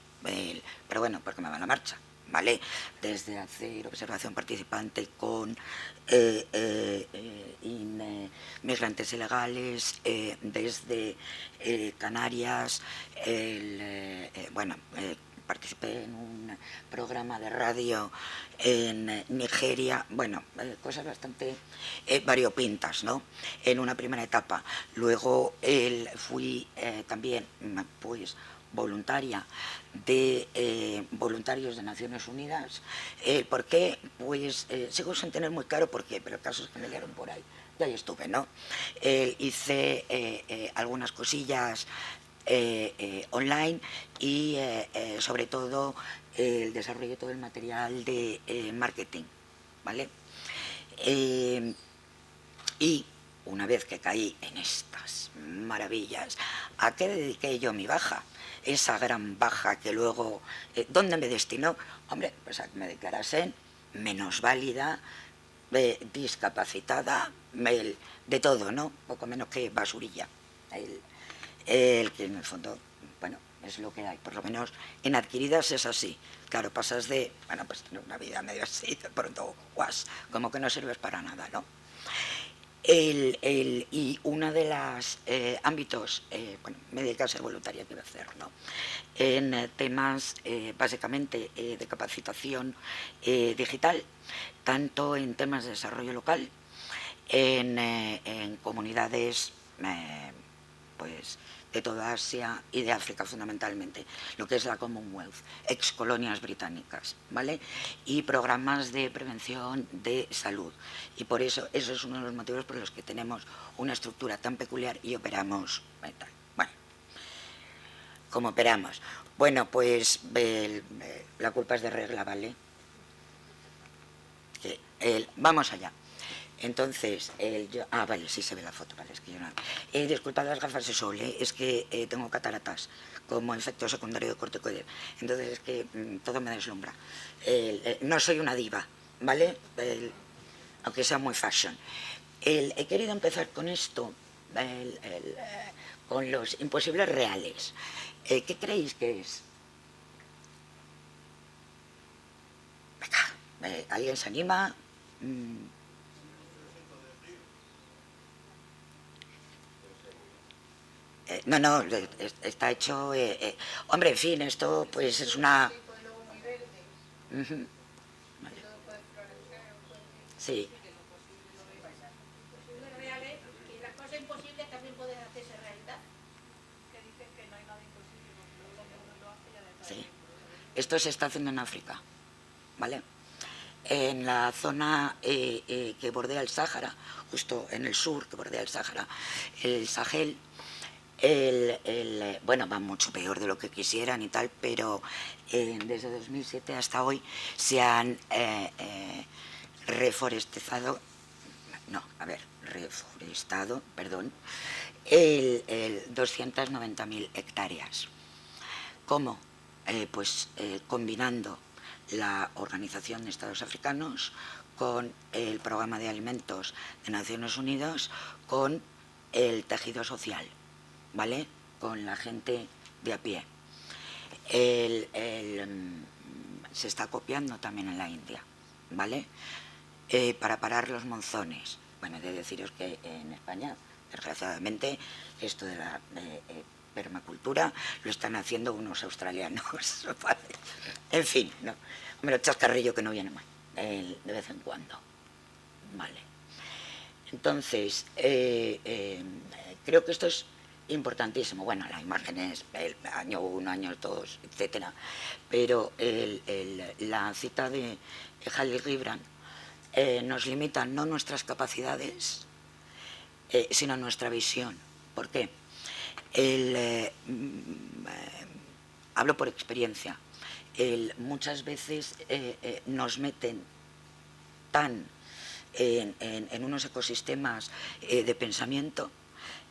pero bueno, porque me va la marcha, ¿vale? Desde hacer observación participante con migrantes ilegales, desde Canarias, participé en un programa de radio en Nigeria, bueno, cosas bastante variopintas, ¿no?, en una primera etapa. Luego fui también, pues, voluntaria de voluntarios de Naciones Unidas. ¿Por qué? Pues sigo sin tener muy claro por qué, pero el caso es que me liaron por ahí, y ahí estuve, ¿no? Hice algunas cosillas online y sobre todo el desarrollo de todo el material de marketing, ¿vale? Y una vez que caí en estas maravillas, ¿a qué dediqué yo mi baja? Esa gran baja que luego, ¿dónde me destinó? Hombre, pues a que me declarasen menosválida, discapacitada, de todo, ¿no? Poco menos que basurilla. Que en el fondo, bueno, es lo que hay, por lo menos en adquiridas es así. Claro, pasas de, bueno, pues tener una vida medio así, de pronto, guas, como que no sirves para nada, ¿no? Y uno de los ámbitos, bueno, me dedico a ser voluntaria, quiero hacer, ¿no? En temas básicamente de capacitación digital, tanto en temas de desarrollo local, en comunidades pues de toda Asia y de África fundamentalmente, lo que es la Commonwealth, ex colonias británicas, ¿vale? Y programas de prevención de salud. Y por eso es uno de los motivos por los que tenemos una estructura tan peculiar y operamos tal. Bueno, como operamos. Bueno, pues la culpa es de regla, ¿vale? Vamos allá. Entonces, vale, sí se ve la foto, vale, es que yo no... disculpad las gafas de sol, es que tengo cataratas como efecto secundario de corticoide, entonces es que todo me deslumbra. No soy una diva, ¿vale? Aunque sea muy fashion. He querido empezar con esto, con los imposibles reales. ¿Qué creéis que es? Venga, ¿alguien se anima? No, está hecho... hombre, en fin, esto pues es una... Vale. Sí. Las cosas imposibles también pueden hacerse realidad. Que dicen que no hay nada imposible, porque uno lo hace y además... Sí. Esto se está haciendo en África, ¿vale? En la zona que bordea el Sáhara, justo en el sur, que bordea el Sáhara, el Sahel, bueno, va mucho peor de lo que quisieran y tal, pero desde 2007 hasta hoy se han reforestado 290.000 hectáreas. ¿Cómo? Pues combinando la Organización de Estados Africanos con el Programa de Alimentos de Naciones Unidas, con el tejido social, ¿vale? Con la gente de a pie. Se está copiando también en la India, ¿vale? Para parar los monzones. Bueno, he de deciros que en España, desgraciadamente, esto de la permacultura lo están haciendo unos australianos, ¿vale? En fin, no, me lo chascarrillo que no viene mal, de vez en cuando, ¿vale? Entonces, creo que esto es importantísimo. Bueno, la imagen es el año 1, año 2, etcétera, pero la cita de Khalil Gibran nos limita no nuestras capacidades, sino nuestra visión. ¿Por qué? Hablo por experiencia. Muchas veces nos meten tan en unos ecosistemas de pensamiento,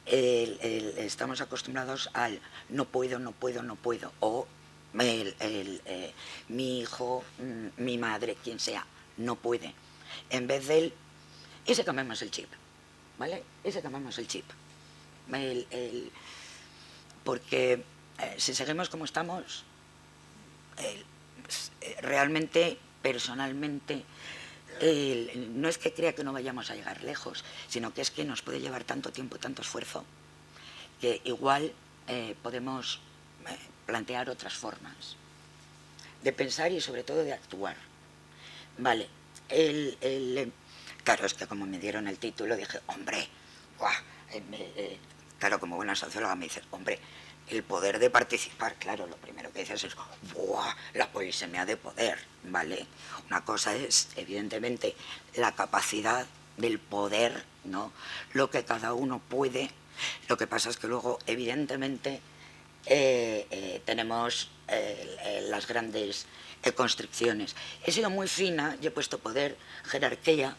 estamos acostumbrados al no puedo, no puedo, no puedo, o mi hijo, mi madre, quien sea, no puede. En vez del, ese cambiamos el chip, ¿vale? Ese cambiamos el chip. Porque si seguimos como estamos, realmente, personalmente, no es que crea que no vayamos a llegar lejos, sino que es que nos puede llevar tanto tiempo, tanto esfuerzo, que igual podemos plantear otras formas de pensar y sobre todo de actuar. Vale, claro, es que como me dieron el título dije, hombre, claro, como buena socióloga me dices, hombre, el poder de participar, claro, lo primero que dices es, ¡buah!, la polisemia de poder, ¿vale? Una cosa es, evidentemente, la capacidad del poder, ¿no? Lo que cada uno puede. Lo que pasa es que luego, evidentemente, tenemos las grandes constricciones. He sido muy fina y he puesto poder, jerarquía,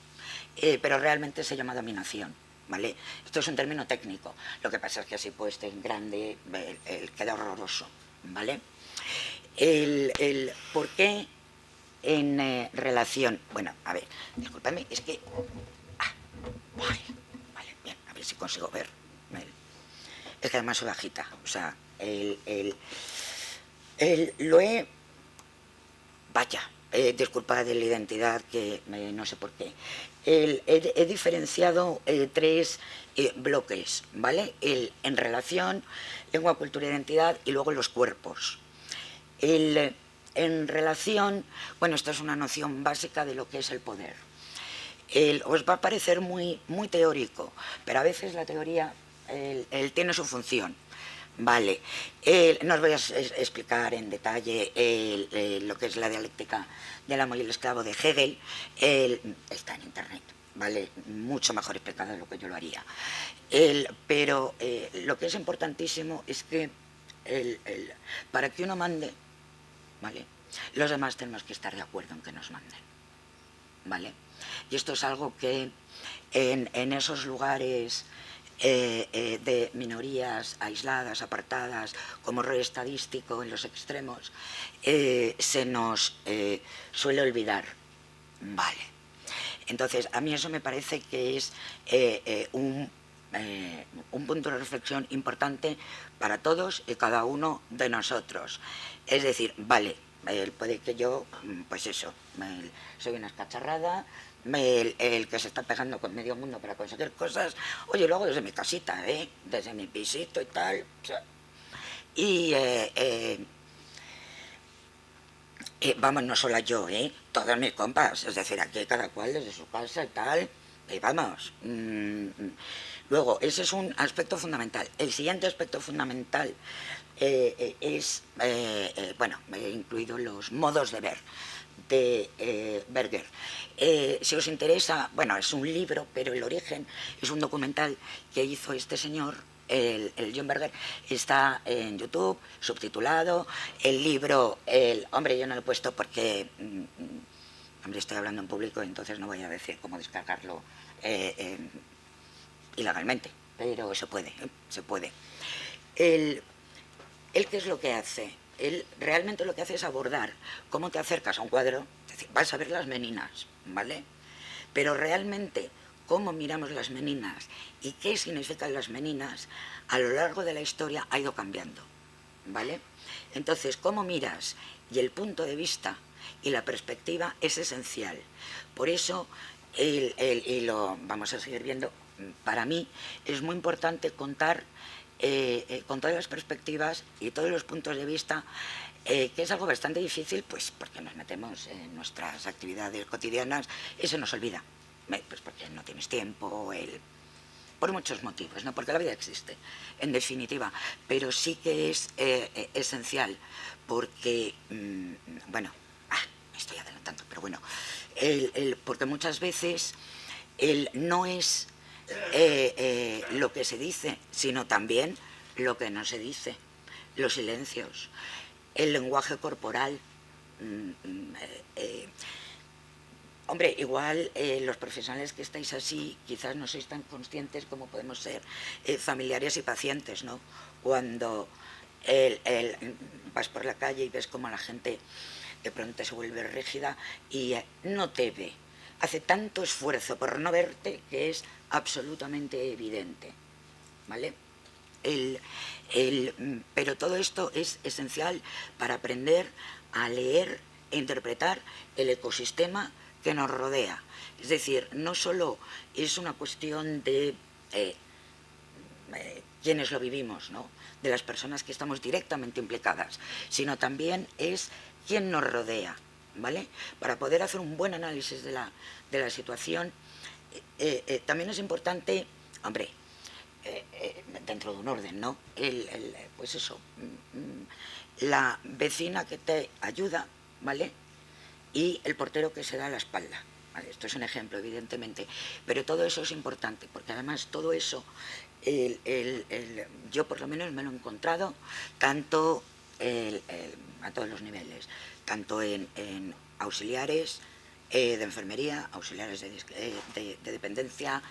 pero realmente se llama dominación. ¿Vale? Esto es un término técnico, lo que pasa es que así puesto en grande queda horroroso, ¿vale? ¿Por qué en relación? Bueno, a ver, discúlpame, es que... vale, bien, a ver si consigo ver. Es que además soy bajita, o sea, lo he... Vaya, disculpad de la identidad, que no sé por qué. He diferenciado 3 bloques, ¿vale? En relación, lengua, cultura, identidad y luego los cuerpos. En relación, bueno, esto es una noción básica de lo que es el poder. Os va a parecer muy, muy teórico, pero a veces la teoría tiene su función. Vale, no os voy a explicar en detalle lo que es la dialéctica del amo y el esclavo de Hegel. Está en internet, ¿vale? Mucho mejor explicado de lo que yo lo haría. Pero lo que es importantísimo es que para que uno mande, ¿vale?, los demás tenemos que estar de acuerdo en que nos manden, ¿vale? Y esto es algo que en esos lugares de minorías aisladas, apartadas, como rol estadístico en los extremos, se nos suele olvidar, ¿vale? Entonces, a mí eso me parece que es un punto de reflexión importante para todos y cada uno de nosotros. Es decir, vale, puede que yo, pues eso, soy una escacharrada, el que se está pegando con medio mundo para conseguir cosas, oye, lo hago desde mi casita, desde mi pisito y tal. O sea, y vamos, no solo yo, todos mis compas, es decir, aquí cada cual desde su casa y tal, y vamos. Luego, ese es un aspecto fundamental. El siguiente aspecto fundamental es, bueno, he incluido los modos de ver de Berger. Si os interesa, bueno, es un libro, pero el origen es un documental que hizo este señor, el John Berger. Está en YouTube, subtitulado. El libro, hombre, yo no lo he puesto porque, hombre, estoy hablando en público, entonces no voy a decir cómo descargarlo ilegalmente, pero se puede, se puede. ¿Qué es lo que hace? Él realmente lo que hace es abordar cómo te acercas a un cuadro, es decir, vas a ver las meninas, ¿vale? Pero realmente cómo miramos las meninas y qué significan las meninas a lo largo de la historia ha ido cambiando, ¿vale? Entonces, cómo miras y el punto de vista y la perspectiva es esencial. Por eso, y lo vamos a seguir viendo, para mí es muy importante contar con todas las perspectivas y todos los puntos de vista, que es algo bastante difícil, pues porque nos metemos en nuestras actividades cotidianas y se nos olvida, pues porque no tienes tiempo, por muchos motivos, no porque la vida existe, en definitiva, pero sí que es esencial, porque, bueno, me estoy adelantando, pero bueno, porque muchas veces no es lo que se dice, sino también lo que no se dice, los silencios, el lenguaje corporal. Hombre, igual los profesionales que estáis así quizás no sois tan conscientes como podemos ser familiares y pacientes, ¿no? Cuando vas por la calle y ves como la gente de pronto se vuelve rígida y no te ve, hace tanto esfuerzo por no verte que es absolutamente evidente, ¿vale? Pero todo esto es esencial para aprender a leer e interpretar el ecosistema que nos rodea. Es decir, no solo es una cuestión de quienes lo vivimos, ¿no?, de las personas que estamos directamente implicadas, sino también es quién nos rodea, ¿vale? Para poder hacer un buen análisis de la situación, también es importante, hombre, dentro de un orden, ¿no? Pues eso, la vecina que te ayuda, ¿vale?, y el portero que se da la espalda, ¿vale? Esto es un ejemplo, evidentemente, pero todo eso es importante, porque además todo eso, yo por lo menos me lo he encontrado tanto a todos los niveles, tanto en auxiliares de enfermería, auxiliares de dependencia,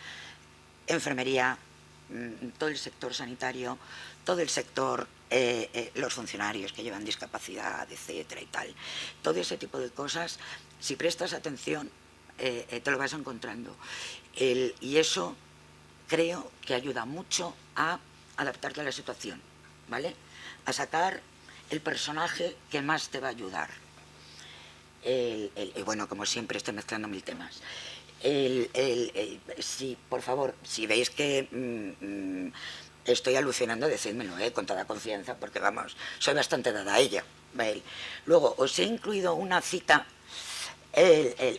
enfermería, todo el sector sanitario, todo el sector, los funcionarios que llevan discapacidad, etcétera y tal. Todo ese tipo de cosas, si prestas atención, te lo vas encontrando. Y eso creo que ayuda mucho a adaptarte a la situación, ¿vale? A sacar el personaje que más te va a ayudar. y bueno, como siempre estoy mezclando mil temas. Sí, por favor, si veis que estoy alucinando, decídmelo, con toda confianza, porque vamos, soy bastante dada a ella. Luego, os he incluido una cita,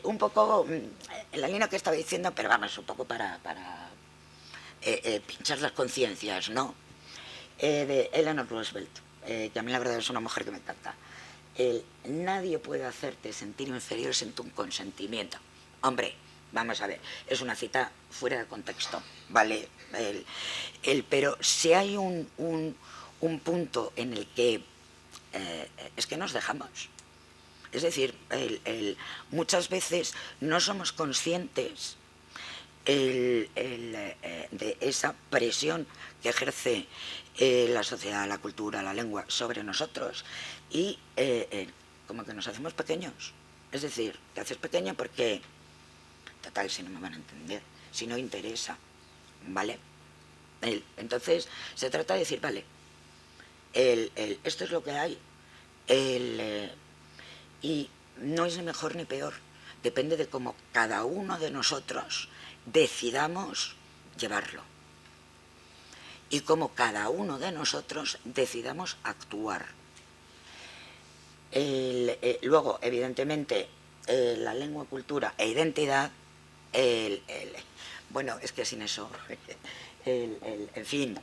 un poco en la línea que estaba diciendo, pero vamos, un poco para pinchar las conciencias, ¿no? De Eleanor Roosevelt, que a mí la verdad es una mujer que me encanta. Nadie puede hacerte sentir inferior sin tu consentimiento. Hombre, vamos a ver, es una cita fuera de contexto, ¿vale? Pero si hay un punto en el que es que nos dejamos. Es decir, muchas veces no somos conscientes de esa presión que ejerce la sociedad, la cultura, la lengua sobre nosotros y como que nos hacemos pequeños. Es decir, te haces pequeño porque, total, si no me van a entender, si no interesa, ¿vale? Entonces, se trata de decir, vale, esto es lo que hay, y no es ni mejor ni peor, depende de cómo cada uno de nosotros decidamos llevarlo y cómo cada uno de nosotros decidamos actuar. Luego, evidentemente, la lengua, cultura e identidad, bueno, es que sin eso, en fin,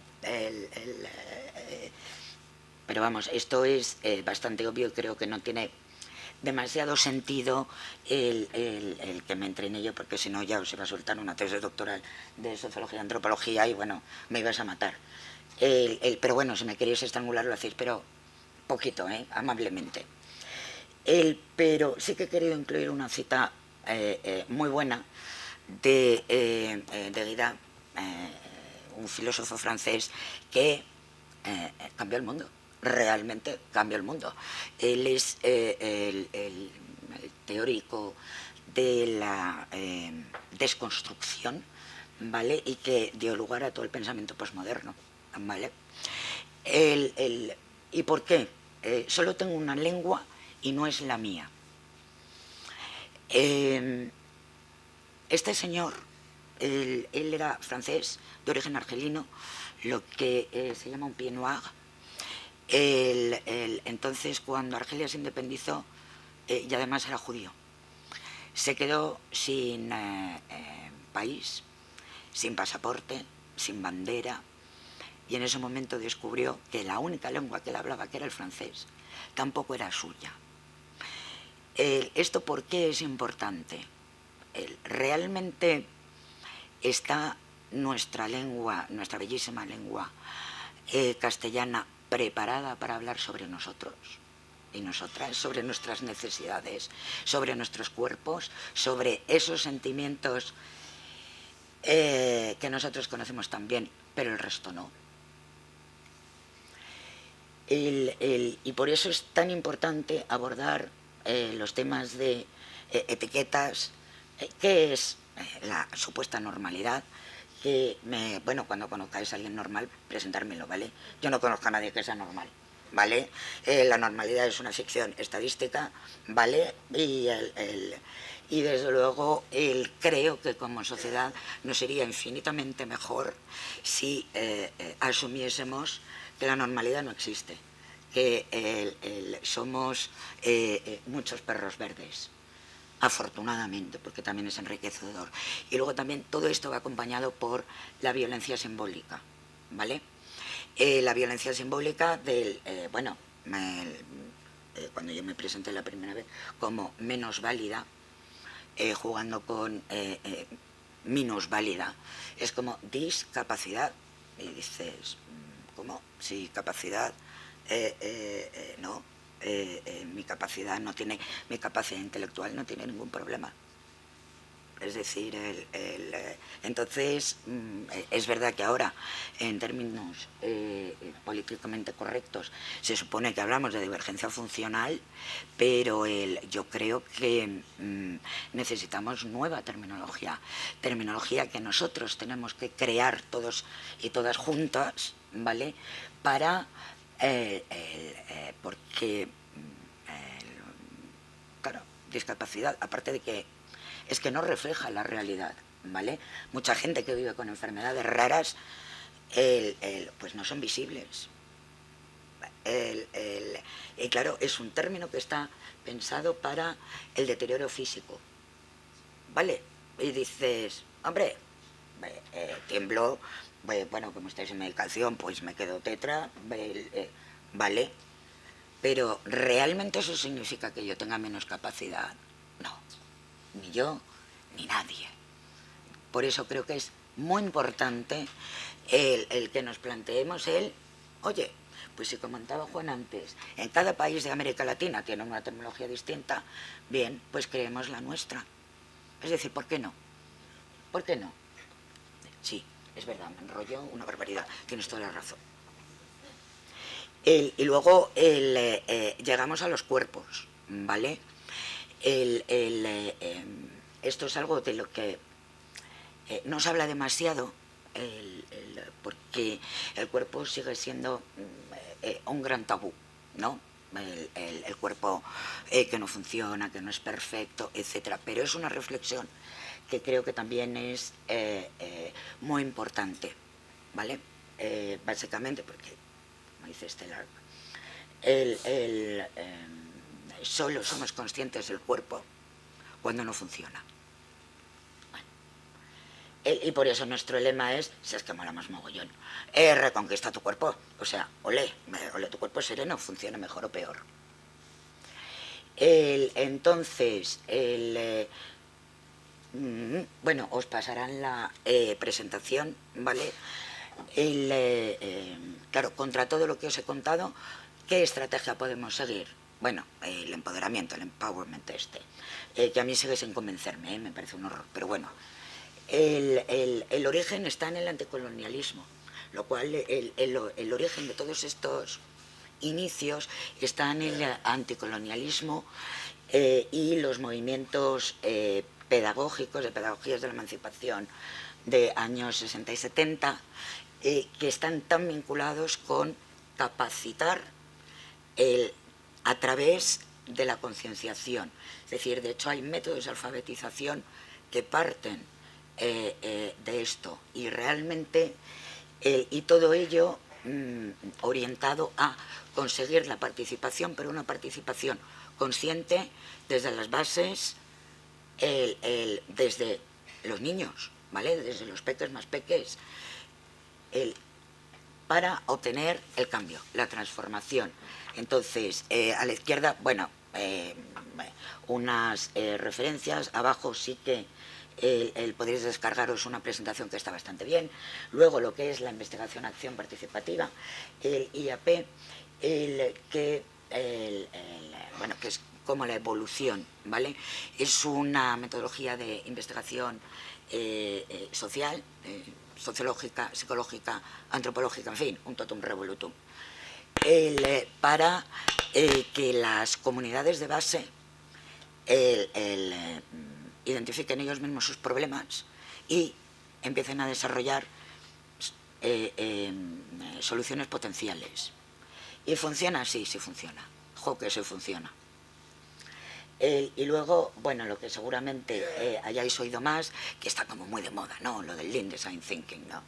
pero vamos, esto es bastante obvio y creo que no tiene demasiado sentido el que me entre en ello, porque si no ya os iba a soltar una tesis doctoral de sociología y antropología y bueno, me ibas a matar. Pero bueno, si me queréis estrangular lo hacéis, pero poquito, amablemente. Pero sí que he querido incluir una cita muy buena de Derrida, un filósofo francés que cambió el mundo. Realmente cambió el mundo. Él es el teórico de la desconstrucción, ¿vale? Y que dio lugar a todo el pensamiento posmoderno, ¿vale? ¿Y por qué? Solo tengo una lengua y no es la mía. Este señor, él era francés, de origen argelino, lo que se llama un pied noir. Entonces, cuando Argelia se independizó, y además era judío, se quedó sin país, sin pasaporte, sin bandera, y en ese momento descubrió que la única lengua que él hablaba, que era el francés, tampoco era suya. ¿Esto por qué es importante? Realmente está nuestra lengua, nuestra bellísima lengua castellana, preparada para hablar sobre nosotros y nosotras, sobre nuestras necesidades, sobre nuestros cuerpos, sobre esos sentimientos que nosotros conocemos tan bien, pero el resto no. Y por eso es tan importante abordar los temas de etiquetas, qué es la supuesta normalidad, que bueno, cuando conozcáis a alguien normal, presentármelo, ¿vale? Yo no conozco a nadie que sea normal, ¿vale? La normalidad es una ficción estadística, ¿vale? Y desde luego creo que como sociedad nos sería infinitamente mejor si asumiésemos que la normalidad no existe, que somos muchos perros verdes, afortunadamente, porque también es enriquecedor. Y luego también todo esto va acompañado por la violencia simbólica, ¿vale? La violencia simbólica del, bueno, cuando yo me presenté la primera vez como menos válida, jugando con minusválida, es como discapacidad, y dices, ¿cómo? Sí, capacidad, no. Mi capacidad no tiene, mi capacidad intelectual no tiene ningún problema. Es decir, entonces es verdad que ahora en términos políticamente correctos se supone que hablamos de divergencia funcional, pero yo creo que necesitamos nueva terminología que nosotros tenemos que crear todos y todas juntas, ¿vale? Para porque claro, discapacidad, aparte de que es que no refleja la realidad, ¿vale? Mucha gente que vive con enfermedades raras, pues no son visibles. Y claro, es un término que está pensado para el deterioro físico, ¿vale? Y dices, hombre, tiemblo, bueno, como estáis en medicación, pues me quedo tetra, ¿vale? Pero ¿realmente eso significa que yo tenga menos capacidad? No, ni yo, ni nadie. Por eso creo que es muy importante el que nos planteemos oye, pues si comentaba Juan antes, en cada país de América Latina tiene una tecnología distinta, bien, pues creemos la nuestra. Es decir, ¿por qué no? ¿Por qué no? Sí, es verdad, me enrollo una barbaridad, tienes toda la razón. Y luego llegamos a los cuerpos, ¿vale? Esto es algo de lo que no se habla demasiado, porque el cuerpo sigue siendo un gran tabú, ¿no? El cuerpo que no funciona, que no es perfecto, etcétera. Pero es una reflexión que creo que también es muy importante, ¿vale? Básicamente porque, como dice Estelar, solo somos conscientes del cuerpo cuando no funciona. Y por eso nuestro lema es, si es que molamos mogollón, reconquista tu cuerpo. O sea, ole tu cuerpo es sereno, funciona mejor o peor. Entonces, bueno, os pasarán la presentación, ¿vale? Claro, contra todo lo que os he contado, ¿qué estrategia podemos seguir? Bueno, el empoderamiento, el empowerment que a mí sigue sin convencerme, me parece un horror, pero bueno. El origen está en el anticolonialismo, lo cual el origen de todos estos inicios está en el anticolonialismo y los movimientos pedagógicos, de pedagogías de la emancipación de años 60 y 70, que están tan vinculados con capacitar a través de la concienciación. Es decir, de hecho hay métodos de alfabetización que parten de esto y realmente y todo ello orientado a conseguir la participación, pero una participación consciente desde las bases, desde los niños, ¿vale? Desde los peques más peques, para obtener el cambio, la transformación. Entonces, a la izquierda, bueno, unas referencias, abajo sí que podéis descargaros una presentación que está bastante bien. Luego lo que es la investigación acción participativa, el IAP, bueno, que es como la evolución, ¿vale? Es una metodología de investigación social, sociológica, psicológica, antropológica, en fin, un totum revolutum, para que las comunidades de base identifiquen ellos mismos sus problemas y empiecen a desarrollar soluciones potenciales. ¿Y funciona? Sí, sí funciona. Jo, que sí funciona. Y luego, bueno, lo que seguramente hayáis oído más, que está como muy de moda, ¿no? Lo del Lean Design Thinking, ¿no?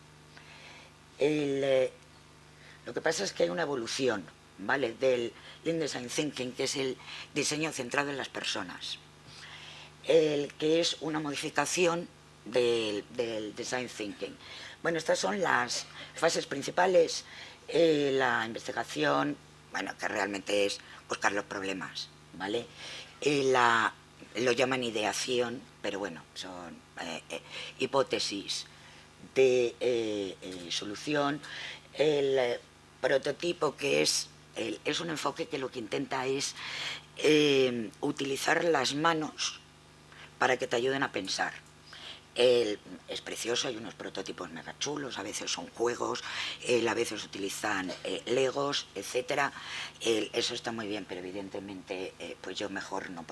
Lo que pasa es que hay una evolución, ¿vale? Del Lean Design Thinking, que es el diseño centrado en las personas. Que es una modificación del Design Thinking. Bueno, estas son las fases principales. La investigación, bueno, que realmente es buscar los problemas, ¿vale? Lo llaman ideación, pero bueno, son hipótesis de solución. El prototipo, que es un enfoque que lo que intenta es utilizar las manos para que te ayuden a pensar. Es precioso, hay unos prototipos mega chulos, a veces son juegos, a veces utilizan legos, etcétera. Eso está muy bien, pero evidentemente pues yo mejor no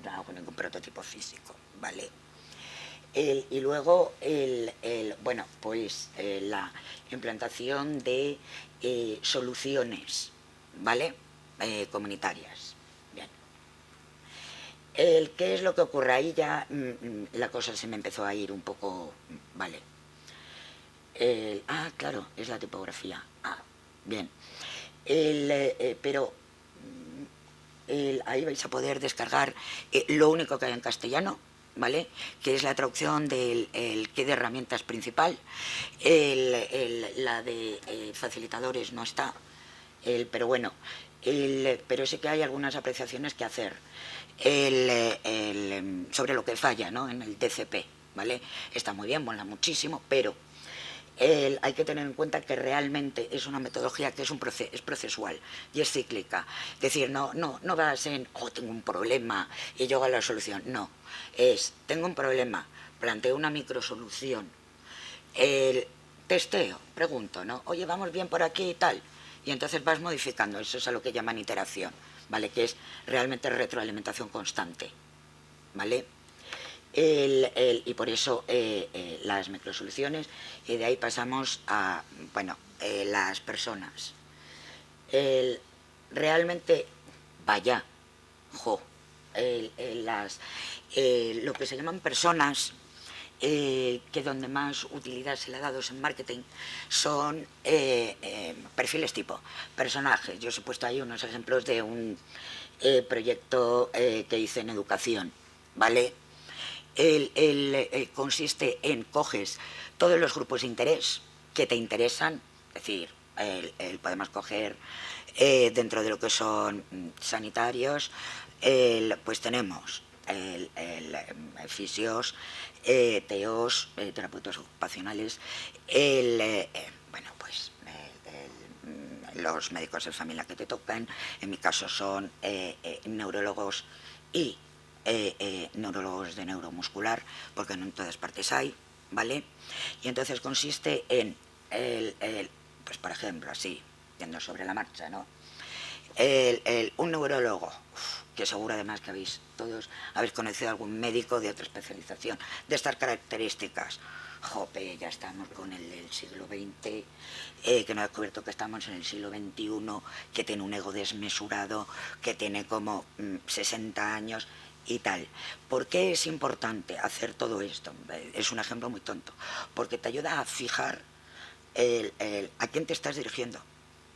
hago ningún prototipo físico, ¿vale? Y luego, bueno, pues la implantación de soluciones, ¿vale? Comunitarias. Bien. ¿Qué es lo que ocurre? Ahí ya la cosa se me empezó a ir un poco... Vale. Claro, es la tipografía. Bien. Pero ahí vais a poder descargar lo único que hay en castellano, ¿vale? Que es la traducción del kit de herramientas principal. La de facilitadores no está, pero bueno, pero sí que hay algunas apreciaciones que hacer sobre lo que falla, ¿no? En el DCP, ¿vale? Está muy bien, mola muchísimo, pero hay que tener en cuenta que realmente es una metodología que es procesual y es cíclica. Es decir, no vas en, tengo un problema y yo hago la solución. No, tengo un problema, planteo una microsolución, testeo, pregunto, ¿no? Oye, vamos bien por aquí y tal. Y entonces vas modificando, eso es a lo que llaman iteración, ¿vale? Que es realmente retroalimentación constante, ¿vale? Y por eso las microsoluciones, y de ahí pasamos a, bueno, las personas. Realmente, vaya, lo que se llaman personas, que donde más utilidad se le ha dado en marketing son perfiles tipo, personajes. Yo os he puesto ahí unos ejemplos de un proyecto que hice en educación, ¿vale? Consiste en coges todos los grupos de interés que te interesan, es decir, podemos coger dentro de lo que son sanitarios, pues tenemos fisios, TEOs, terapeutas ocupacionales, bueno, pues los médicos de familia que te tocan, en mi caso son neurólogos y neurólogos de neuromuscular, porque no en todas partes hay, ¿vale? Y entonces consiste en, pues por ejemplo, así, yendo sobre la marcha, ¿no? Un neurólogo, que seguro además que todos habéis conocido a algún médico de otra especialización, de estas características. Jope, ya estamos con el del siglo XX, que no ha descubierto que estamos en el siglo XXI, que tiene un ego desmesurado, que tiene como 60 años y tal. ¿Por qué es importante hacer todo esto? Es un ejemplo muy tonto, porque te ayuda a fijar a quién te estás dirigiendo,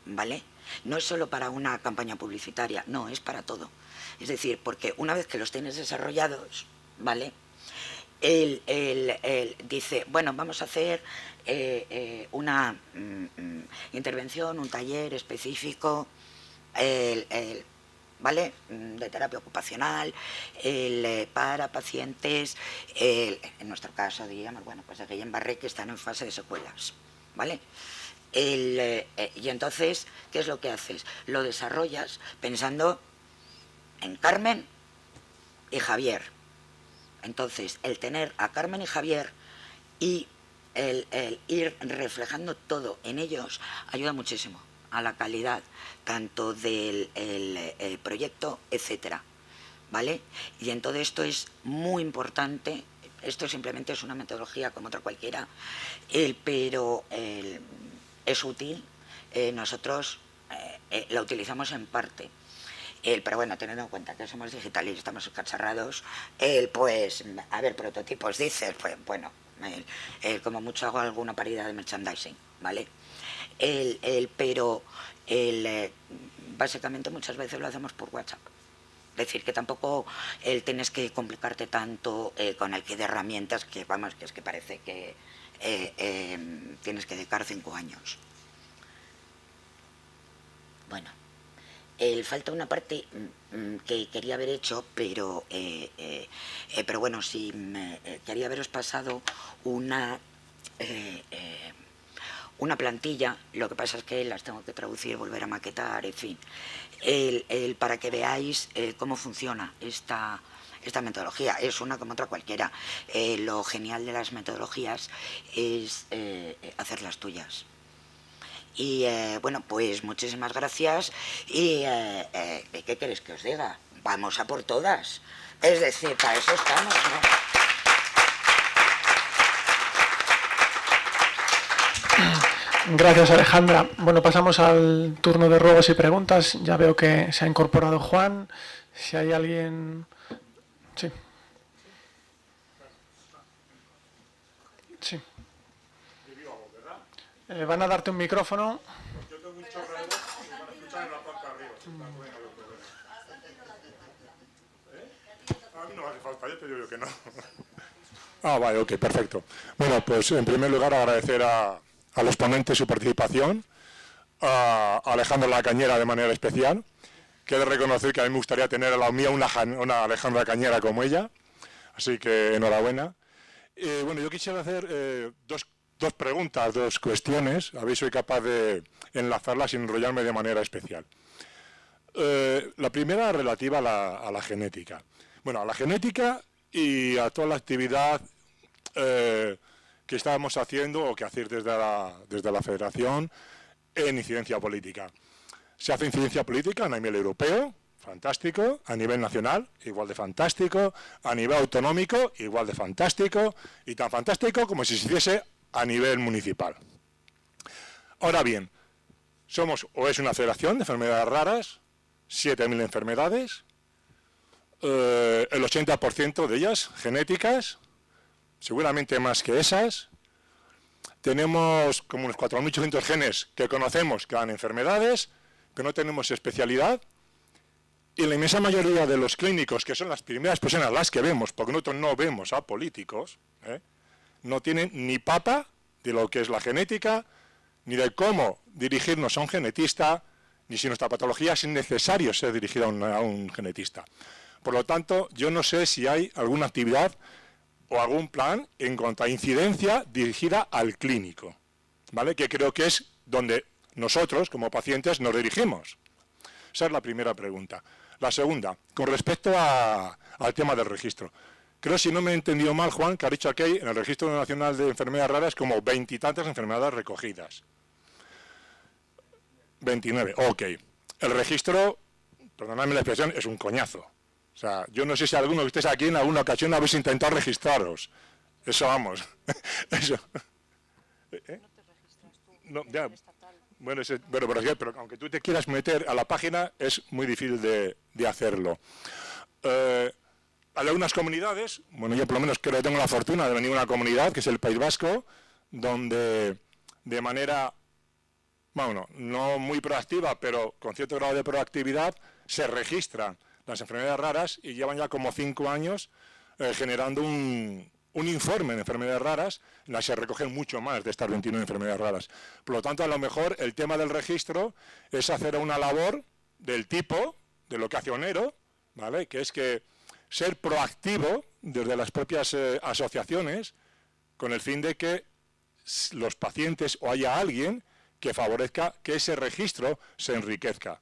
¿vale? No es solo para una campaña publicitaria, no, es para todo. Es decir, porque una vez que los tienes desarrollados, ¿vale? Él dice, bueno, vamos a hacer una intervención, un taller específico, ¿vale? De terapia ocupacional, para pacientes, en nuestro caso, digamos, bueno, pues de Guillain-Barré, que están en fase de secuelas, ¿vale? Y entonces, ¿qué es lo que haces? Lo desarrollas pensando en Carmen y Javier. Entonces, el tener a Carmen y Javier y el ir reflejando todo en ellos ayuda muchísimo a la calidad tanto del proyecto, etcétera, ¿vale? Y en todo esto es muy importante. Esto simplemente es una metodología como otra cualquiera, pero es útil. Nosotros la utilizamos en parte. Pero bueno, teniendo en cuenta que somos digitales y estamos cacharrados, pues, a ver, prototipos dices, pues bueno, como mucho hago alguna paridad de merchandising, ¿vale? Pero básicamente muchas veces lo hacemos por WhatsApp. Es decir, que tampoco tienes que complicarte tanto con el kit de herramientas, que vamos, que es que parece que tienes que dedicar 5 años. Bueno. Falta una parte que quería haber hecho, pero bueno, sí, quería haberos pasado una plantilla. Lo que pasa es que las tengo que traducir, volver a maquetar, en fin, para que veáis cómo funciona esta metodología. Es una como otra cualquiera. Lo genial de las metodologías es hacerlas tuyas. Y bueno, pues muchísimas gracias. Y ¿qué queréis que os diga? Vamos a por todas. Es decir, para eso estamos, ¿no? Gracias, Alejandra. Bueno, pasamos al turno de ruegos y preguntas. Ya veo que se ha incorporado Juan. Si hay alguien Sí. Sí. Van a darte un micrófono. Yo tengo un chorro de voz y van a escuchar en la parte de arriba. A mí no me hace falta, yo te digo que no. Vale, ok, perfecto. Bueno, pues en primer lugar agradecer a los ponentes su participación, a Alejandra La Cañera de manera especial, que he de reconocer que a mí me gustaría tener a la mía una Alejandra Cañera como ella, así que enhorabuena. Bueno, yo quisiera hacer dos preguntas, dos cuestiones, a ver si soy capaz de enlazarlas sin enrollarme de manera especial. La primera relativa a la genética. Bueno, a la genética y a toda la actividad que estábamos haciendo o que hacer desde la Federación en incidencia política. Se hace incidencia política a nivel europeo, fantástico, a nivel nacional, igual de fantástico, a nivel autonómico, igual de fantástico, y tan fantástico como si se hiciese a nivel municipal. Ahora bien, somos o es una federación de enfermedades raras, 7.000 enfermedades, el 80% de ellas genéticas, seguramente más que esas. Tenemos como unos 4.800 genes que conocemos que dan enfermedades, que no tenemos especialidad. Y la inmensa mayoría de los clínicos, que son las primeras personas las que vemos, porque nosotros no vemos a políticos, no tienen ni papa de lo que es la genética, ni de cómo dirigirnos a un genetista, ni si nuestra patología es necesario ser dirigida a un genetista. Por lo tanto, yo no sé si hay alguna actividad o algún plan en cuanto a incidencia dirigida al clínico, ¿vale? Que creo que es donde nosotros, como pacientes, nos dirigimos. Esa es la primera pregunta. La segunda, con respecto al tema del registro. Creo, si no me he entendido mal, Juan, que ha dicho aquí en el Registro Nacional de Enfermedades Raras como 20 y tantas enfermedades recogidas. 29, ok. El registro, perdonadme la expresión, es un coñazo. O sea, yo no sé si alguno de ustedes aquí en alguna ocasión habéis intentado registraros. Eso vamos. Eso. No, ya. Bueno, pero aunque tú te quieras meter a la página, es muy difícil de hacerlo. Hay algunas comunidades, bueno, yo por lo menos creo que tengo la fortuna de venir a una comunidad, que es el País Vasco, donde de manera, bueno, no muy proactiva, pero con cierto grado de proactividad, se registran las enfermedades raras y llevan ya como 5 años generando un informe de enfermedades raras en la que se recogen mucho más de estas 29 enfermedades raras. Por lo tanto, a lo mejor el tema del registro es hacer una labor del tipo, de lo que hace Onero, ¿vale? Que es que ser proactivo desde las propias asociaciones con el fin de que los pacientes o haya alguien que favorezca que ese registro se enriquezca,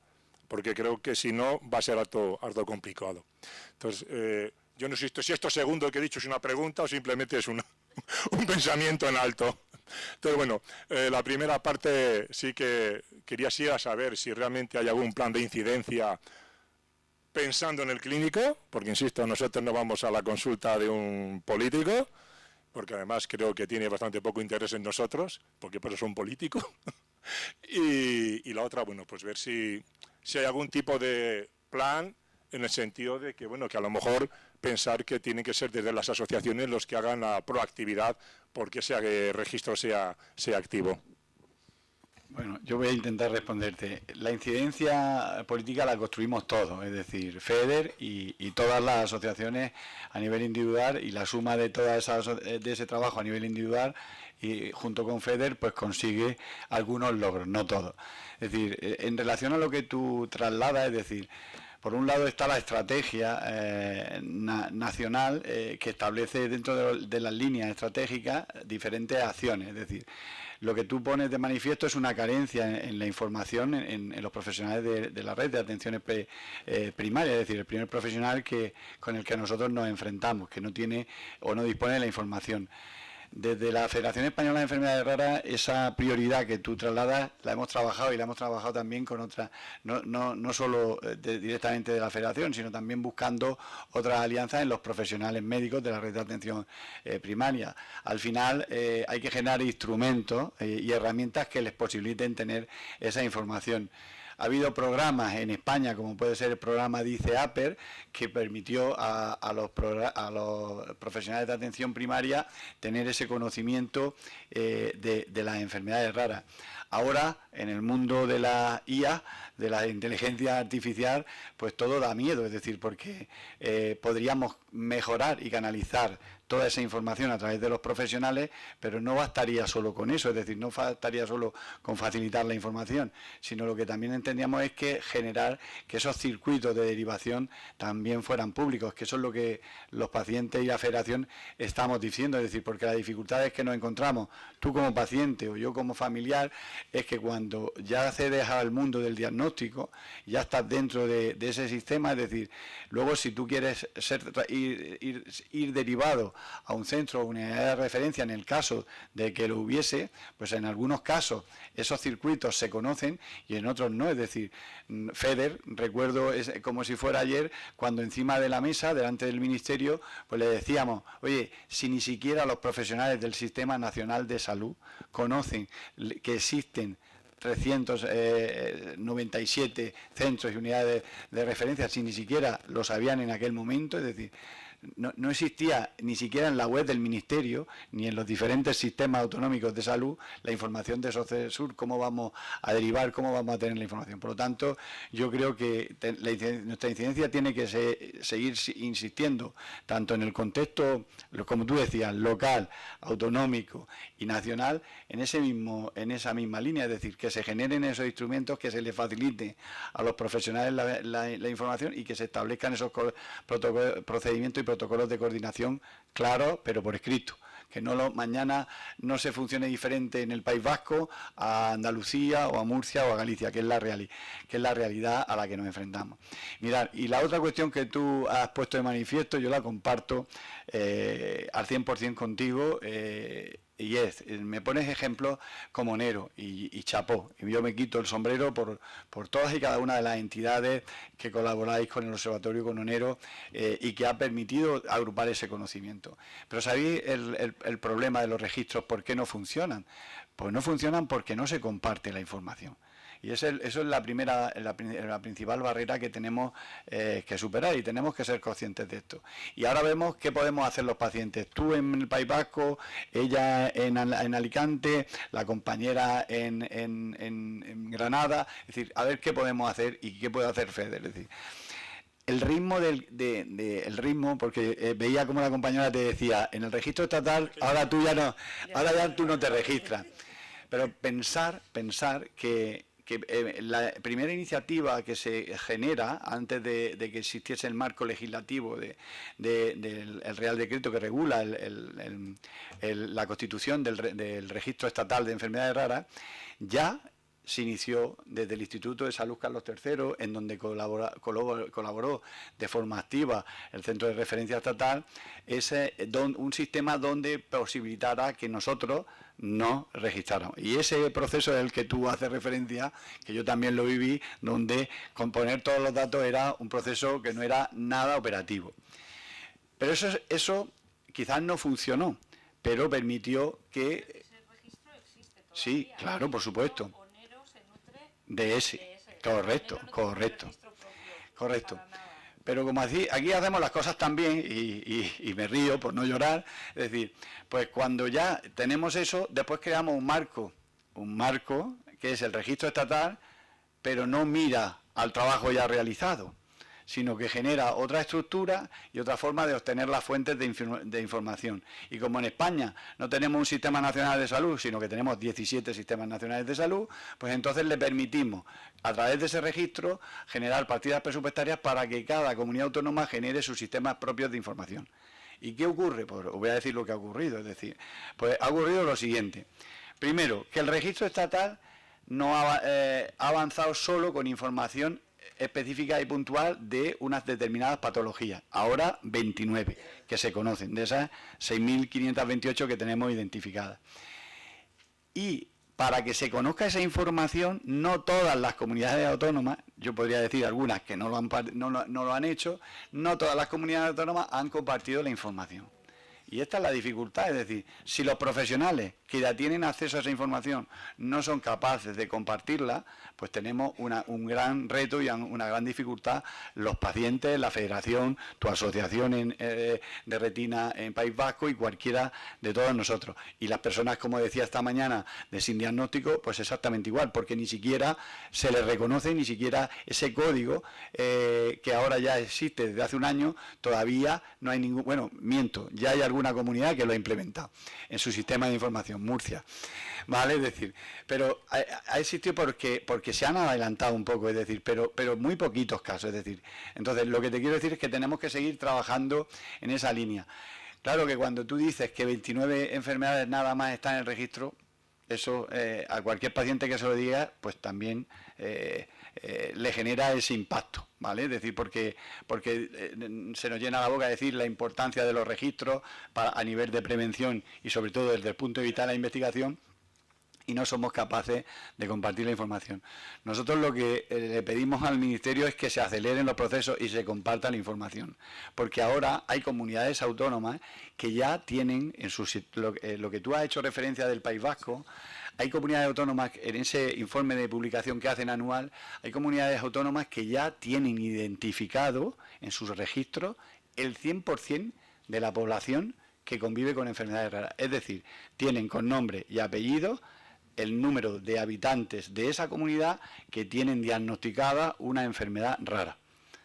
porque creo que si no va a ser harto complicado. Entonces, yo no sé si esto segundo que he dicho es una pregunta o simplemente es un pensamiento en alto. Entonces, bueno, la primera parte sí que quería saber si realmente hay algún plan de incidencia pensando en el clínico, porque insisto, nosotros no vamos a la consulta de un político, porque además creo que tiene bastante poco interés en nosotros, porque por eso es un político. Y la otra, bueno, pues ver si hay algún tipo de plan en el sentido de que, bueno, que a lo mejor pensar que tienen que ser desde las asociaciones los que hagan la proactividad porque ese registro sea activo. Bueno, yo voy a intentar responderte. La incidencia política la construimos todos, es decir, FEDER y todas las asociaciones a nivel individual, y la suma de de ese trabajo a nivel individual y junto con FEDER pues consigue algunos logros, no todos. Es decir, en relación a lo que tú trasladas, es decir, por un lado está la estrategia nacional que establece dentro de las líneas estratégicas diferentes acciones, es decir, lo que tú pones de manifiesto es una carencia en la información en los profesionales de la red de atenciones primarias, es decir, el primer profesional con el que nosotros nos enfrentamos, que no tiene o no dispone de la información. Desde la Federación Española de Enfermedades Raras, esa prioridad que tú trasladas la hemos trabajado, y la hemos trabajado también con otras, no solo directamente de la Federación, sino también buscando otras alianzas en los profesionales médicos de la red de atención primaria. Al final hay que generar instrumentos y herramientas que les posibiliten tener esa información. ha habido programas en España, como puede ser el programa Dice APER, que permitió a los profesionales de atención primaria tener ese conocimiento de las enfermedades raras. Ahora, en el mundo de la IA, de la inteligencia artificial, pues todo da miedo, es decir, porque podríamos mejorar y canalizar toda esa información a través de los profesionales, pero no bastaría solo con eso, es decir, no bastaría solo con facilitar la información, sino lo que también entendíamos es que generar que esos circuitos de derivación también fueran públicos, que eso es lo que los pacientes y la federación estamos diciendo, es decir, porque la dificultad es que nos encontramos, tú como paciente o yo como familiar, es que cuando ya accedes al mundo del diagnóstico, ya estás dentro de ese sistema, es decir, luego si tú quieres ir derivado a un centro o unidad de referencia en el caso de que lo hubiese, pues en algunos casos esos circuitos se conocen y en otros no, es decir, FEDER, recuerdo es como si fuera ayer, cuando encima de la mesa, delante del Ministerio, pues le decíamos, oye, si ni siquiera los profesionales del Sistema Nacional de Salud conocen que existen 397 centros y unidades de referencia, si ni siquiera lo sabían en aquel momento, es decir, no existía ni siquiera en la web del Ministerio, ni en los diferentes sistemas autonómicos de salud, la información de SOCESUR, cómo vamos a derivar, cómo vamos a tener la información. Por lo tanto, yo creo que nuestra incidencia tiene que seguir insistiendo, tanto en el contexto, como tú decías, local, autonómico y nacional, en esa misma línea, es decir, que se generen esos instrumentos, que se les facilite a los profesionales la información y que se establezcan esos procedimientos y protocolos de coordinación claros, pero por escrito. Que mañana no se funcione diferente en el País Vasco, a Andalucía o a Murcia o a Galicia, que es la realidad a la que nos enfrentamos. Mirad, y la otra cuestión que tú has puesto de manifiesto, yo la comparto al 100% contigo, y me pones ejemplos como Nero y Chapó, y yo me quito el sombrero por todas y cada una de las entidades que colaboráis con el Observatorio con Onero y que ha permitido agrupar ese conocimiento. Pero ¿sabéis el problema de los registros? ¿Por qué no funcionan? Pues no funcionan porque no se comparte la información. Y eso es la principal barrera que tenemos que superar, y tenemos que ser conscientes de esto. Y ahora vemos qué podemos hacer los pacientes. Tú en el País Vasco, ella en Alicante, la compañera en Granada. Es decir, a ver qué podemos hacer y qué puede hacer FEDER. Es decir, el ritmo el ritmo, porque veía como la compañera te decía, en el registro estatal, ahora ya tú no te registras. Pero pensar que la primera iniciativa que se genera antes de que existiese el marco legislativo del Real Decreto que regula la constitución del Registro Estatal de Enfermedades Raras, ya se inició desde el Instituto de Salud Carlos III, en donde colaboró de forma activa el Centro de Referencia Estatal, un sistema donde posibilitara que nosotros nos registráramos. Y ese proceso es el que tú haces referencia, que yo también lo viví, donde componer todos los datos era un proceso que no era nada operativo. Pero eso quizás no funcionó, pero permitió que... Ese registro existe todavía. Sí, claro, por supuesto. Onero se nutre De ese, correcto. Para nada. Pero como aquí hacemos las cosas tan bien, y me río por no llorar, es decir, pues cuando ya tenemos eso, después creamos un marco que es el registro estatal, pero no mira al trabajo ya realizado, sino que genera otra estructura y otra forma de obtener las fuentes de información. Y como en España no tenemos un sistema nacional de salud, sino que tenemos 17 sistemas nacionales de salud, pues entonces le permitimos, a través de ese registro, generar partidas presupuestarias para que cada comunidad autónoma genere sus sistemas propios de información. ¿Y qué ocurre? Pues os voy a decir lo que ha ocurrido. Es decir, pues ha ocurrido lo siguiente. Primero, que el registro estatal no ha avanzado solo con información específica y puntual de unas determinadas patologías. Ahora 29 que se conocen, de esas 6.528 que tenemos identificadas. Y para que se conozca esa información, no todas las comunidades autónomas, yo podría decir algunas que no lo han hecho, no todas las comunidades autónomas han compartido la información. Y esta es la dificultad, es decir, si los profesionales que ya tienen acceso a esa información no son capaces de compartirla, pues tenemos un gran reto y una gran dificultad los pacientes, la federación, tu asociación de retina en País Vasco y cualquiera de todos nosotros. Y las personas, como decía esta mañana, de sin diagnóstico, pues exactamente igual, porque ni siquiera se les reconoce, ni siquiera ese código que ahora ya existe desde hace un año, todavía no hay ningún, bueno, miento, ya hay alguna comunidad que lo ha implementado en su sistema de información, Murcia, ¿vale? Es decir, pero ha existido porque se han adelantado un poco, es decir, pero muy poquitos casos, es decir, entonces lo que te quiero decir es que tenemos que seguir trabajando en esa línea. Claro que cuando tú dices que 29 enfermedades nada más están en el registro, eso a cualquier paciente que se lo diga, pues también le genera ese impacto, ¿vale? Es decir, porque se nos llena la boca de decir la importancia de los registros a nivel de prevención y sobre todo desde el punto de vista de la investigación, y no somos capaces de compartir la información. Nosotros lo que le pedimos al Ministerio es que se aceleren los procesos y se comparta la información, porque ahora hay comunidades autónomas que ya tienen, lo que tú has hecho referencia del País Vasco, hay comunidades autónomas, en ese informe de publicación que hacen anual, hay comunidades autónomas que ya tienen identificado en sus registros el 100% de la población que convive con enfermedades raras. Es decir, tienen con nombre y apellido el número de habitantes de esa comunidad que tienen diagnosticada una enfermedad rara.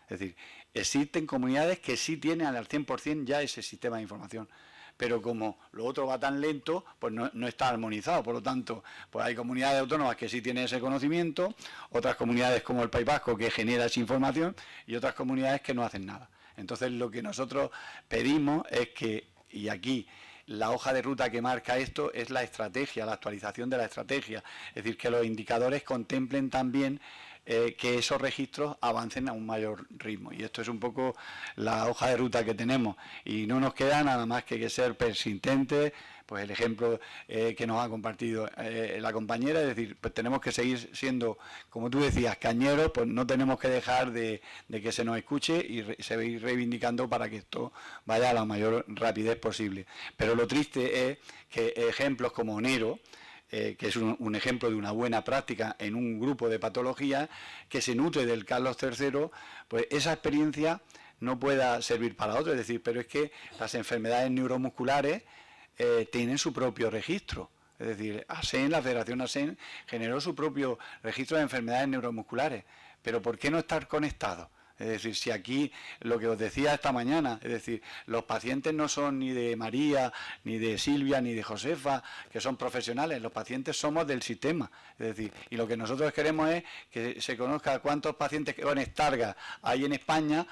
Es decir, existen comunidades que sí tienen al 100% ya ese sistema de información, pero como lo otro va tan lento, pues no está armonizado. Por lo tanto, pues hay comunidades autónomas que sí tienen ese conocimiento, otras comunidades como el País Vasco que genera esa información y otras comunidades que no hacen nada. Entonces, lo que nosotros pedimos es que, y aquí la hoja de ruta que marca esto es la estrategia, la actualización de la estrategia. Es decir, que los indicadores contemplen también que esos registros avancen a un mayor ritmo. Y esto es un poco la hoja de ruta que tenemos. Y no nos queda nada más que ser persistentes. Pues el ejemplo que nos ha compartido la compañera, es decir, pues tenemos que seguir siendo, como tú decías, cañeros, pues no tenemos que dejar de que se nos escuche y seguir reivindicando para que esto vaya a la mayor rapidez posible. Pero lo triste es que ejemplos como Onero, que es un ejemplo de una buena práctica en un grupo de patologías que se nutre del Carlos III, pues esa experiencia no pueda servir para otro. Es decir, pero es que las enfermedades neuromusculares tienen su propio registro. Es decir, ASEN, la Federación ASEN, generó su propio registro de enfermedades neuromusculares. Pero ¿por qué no estar conectados? Es decir, si aquí, lo que os decía esta mañana, es decir, los pacientes no son ni de María, ni de Silvia, ni de Josefa, que son profesionales, los pacientes somos del sistema. Es decir, y lo que nosotros queremos es que se conozca cuántos pacientes con Stargardt hay en España,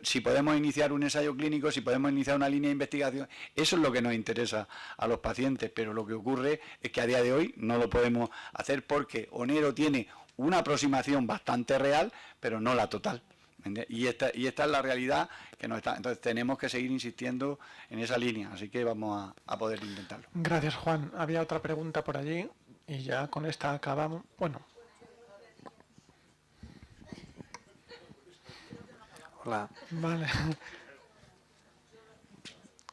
si podemos iniciar un ensayo clínico, si podemos iniciar una línea de investigación. Eso es lo que nos interesa a los pacientes, pero lo que ocurre es que a día de hoy no lo podemos hacer porque Onero tiene una aproximación bastante real, pero no la total. Y esta es la realidad que nos está. Entonces tenemos que seguir insistiendo en esa línea, así que vamos a poder intentarlo. Gracias, Juan. Había otra pregunta por allí y ya con esta acabamos. Bueno. Hola. Vale.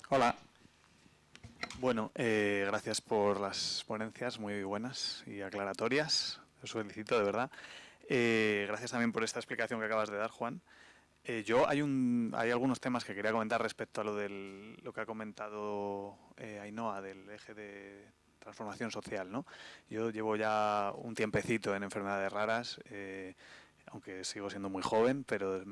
Hola. Bueno, gracias por las ponencias muy buenas y aclaratorias. Os felicito, de verdad. Gracias también por esta explicación que acabas de dar, Juan. Hay algunos temas que quería comentar respecto a lo que ha comentado Ainhoa del eje de transformación social, ¿no? Yo llevo ya un tiempecito en enfermedades raras, aunque sigo siendo muy joven, pero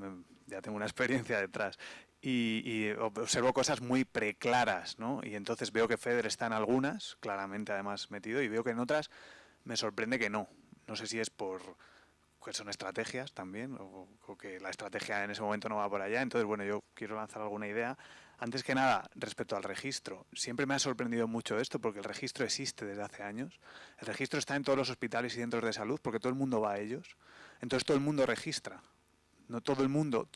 ya tengo una experiencia detrás. Y observo cosas muy preclaras, ¿no? Y entonces veo que FEDER está en algunas, claramente además metido, y veo que en otras me sorprende que no. No sé si es que son estrategias también, o que la estrategia en ese momento no va por allá. Entonces, bueno, yo quiero lanzar alguna idea. Antes que nada, respecto al registro, siempre me ha sorprendido mucho esto, porque el registro existe desde hace años. El registro está en todos los hospitales y centros de salud, porque todo el mundo va a ellos. Entonces todo el mundo registra. No todo el mundo,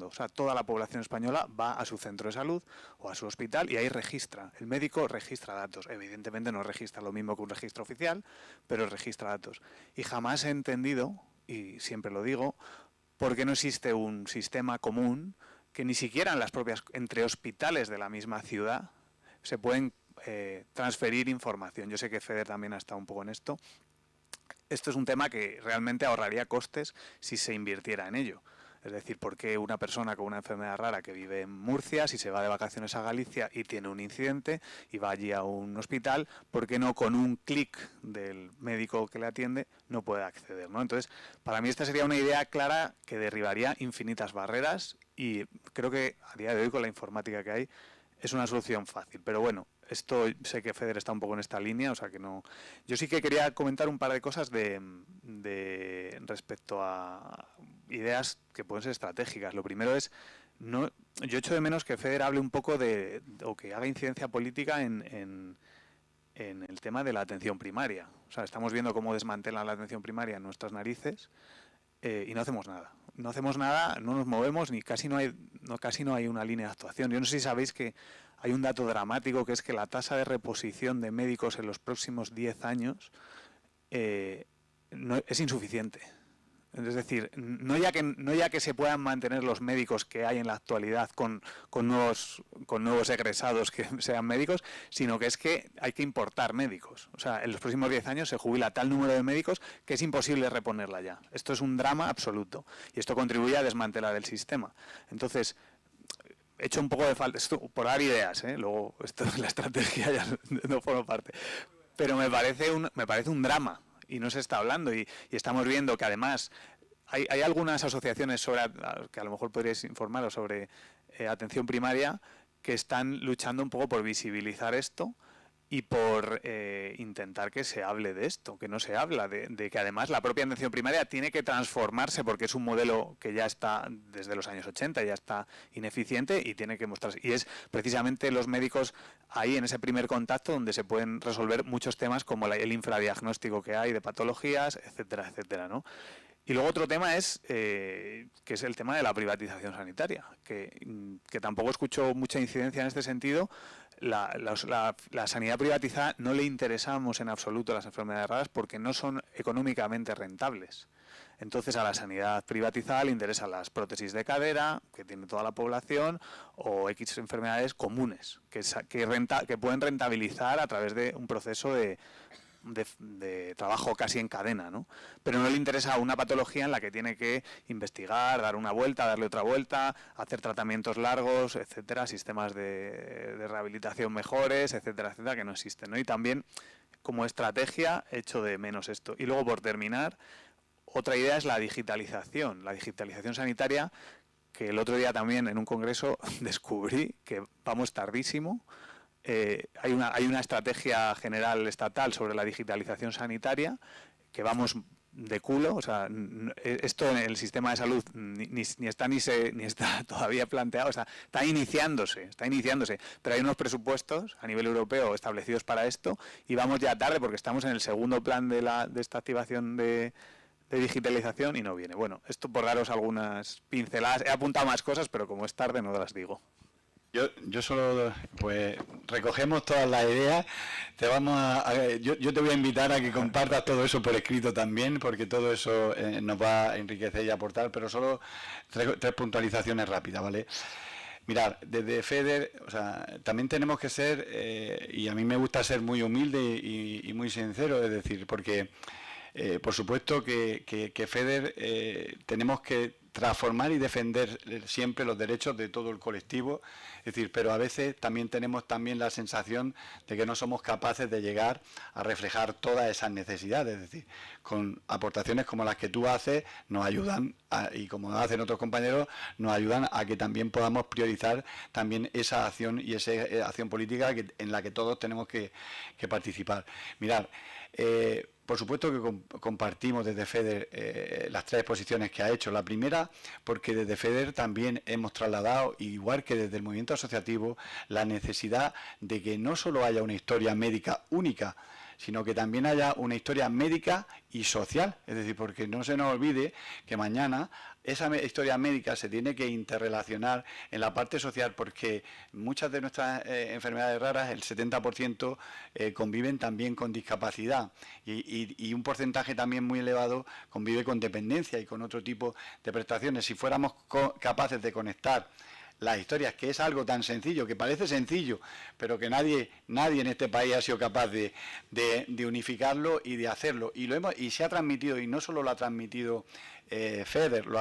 o sea, toda la población española va a su centro de salud o a su hospital y ahí registra. El médico registra datos. Evidentemente no registra lo mismo que un registro oficial, pero registra datos. Y jamás he entendido, y siempre lo digo, por qué no existe un sistema común que ni siquiera en las propias, entre hospitales de la misma ciudad, se pueden transferir información. Yo sé que FEDER también ha estado un poco en esto. Esto es un tema que realmente ahorraría costes si se invirtiera en ello. Es decir, ¿por qué una persona con una enfermedad rara que vive en Murcia, si se va de vacaciones a Galicia y tiene un incidente y va allí a un hospital, por qué no con un clic del médico que le atiende no puede acceder, ¿no? Entonces, para mí esta sería una idea clara que derribaría infinitas barreras y creo que a día de hoy con la informática que hay es una solución fácil. Pero bueno, esto sé que FEDER está un poco en esta línea, o sea que no... Yo sí que quería comentar un par de cosas respecto a ideas que pueden ser estratégicas. Lo primero es, yo echo de menos que FEDER hable un poco o que haga incidencia política en el tema de la atención primaria. O sea, estamos viendo cómo desmantelan la atención primaria en nuestras narices y no hacemos nada. No hacemos nada, no nos movemos, ni casi no hay una línea de actuación. Yo no sé si sabéis que hay un dato dramático, que es que la tasa de reposición de médicos en los próximos 10 años es insuficiente. Es decir, no ya que se puedan mantener los médicos que hay en la actualidad con nuevos egresados que sean médicos, sino que es que hay que importar médicos. O sea, en los próximos 10 años se jubila tal número de médicos que es imposible reponerla ya. Esto es un drama absoluto y esto contribuye a desmantelar el sistema. Entonces, he hecho un poco de falta, esto por dar ideas, luego esto la estrategia ya no forma parte, pero me parece un drama. Y no se está hablando y estamos viendo que además hay algunas asociaciones que a lo mejor podríais informaros sobre atención primaria que están luchando un poco por visibilizar esto y por intentar que se hable de esto, que no se habla, de que además la propia atención primaria tiene que transformarse porque es un modelo que ya está desde los años 80, ya está ineficiente y tiene que mostrarse. Y es precisamente los médicos ahí en ese primer contacto donde se pueden resolver muchos temas como el infradiagnóstico que hay de patologías, etcétera, etcétera, ¿no? Y luego otro tema que es el tema de la privatización sanitaria, que tampoco escucho mucha incidencia en este sentido. La sanidad privatizada no le interesamos en absoluto a las enfermedades raras porque no son económicamente rentables. Entonces a la sanidad privatizada le interesan las prótesis de cadera, que tiene toda la población, o X enfermedades comunes, que pueden rentabilizar a través de un proceso de trabajo casi en cadena, ¿no? Pero no le interesa una patología en la que tiene que investigar, dar una vuelta, darle otra vuelta, hacer tratamientos largos, etcétera, sistemas de rehabilitación mejores, etcétera, etcétera, que no existen, ¿no? Y también, como estrategia, echo de menos esto. Y luego, por terminar, otra idea es la digitalización sanitaria, que el otro día también en un congreso descubrí que vamos tardísimo. Hay una estrategia general estatal sobre la digitalización sanitaria que vamos de culo, o sea, esto en el sistema de salud ni está todavía planteado, o sea, está iniciándose, pero hay unos presupuestos a nivel europeo establecidos para esto y vamos ya tarde porque estamos en el segundo plan de esta activación de digitalización y no viene. Bueno, esto por daros algunas pinceladas, he apuntado más cosas, pero como es tarde no las digo. Yo solo, pues, recogemos todas las ideas. Yo te voy a invitar a que compartas todo eso por escrito también, porque todo eso nos va a enriquecer y aportar, pero solo tres puntualizaciones rápidas, ¿vale? Mirad, desde FEDER, o sea, también tenemos que ser, y a mí me gusta ser muy humilde y muy sincero, es decir, porque por supuesto que FEDER tenemos que transformar y defender siempre los derechos de todo el colectivo, es decir, pero a veces también tenemos la sensación de que no somos capaces de llegar a reflejar todas esas necesidades, es decir, con aportaciones como las que tú haces nos ayudan, y como hacen otros compañeros, nos ayudan a que también podamos priorizar también esa acción y esa acción política en la que todos tenemos que participar. Mirad, por supuesto que compartimos desde FEDER las tres posiciones que ha hecho. La primera, porque desde FEDER también hemos trasladado, igual que desde el movimiento asociativo, la necesidad de que no solo haya una historia médica única, sino que también haya una historia médica y social. Es decir, porque no se nos olvide que mañana esa historia médica se tiene que interrelacionar en la parte social, porque muchas de nuestras enfermedades raras, el 70% conviven también con discapacidad y un porcentaje también muy elevado convive con dependencia y con otro tipo de prestaciones. Si fuéramos capaces de conectar las historias, que es algo tan sencillo, que parece sencillo, pero que nadie en este país ha sido capaz de unificarlo y de hacerlo. Y se ha transmitido, y no solo lo ha transmitido FEDER, lo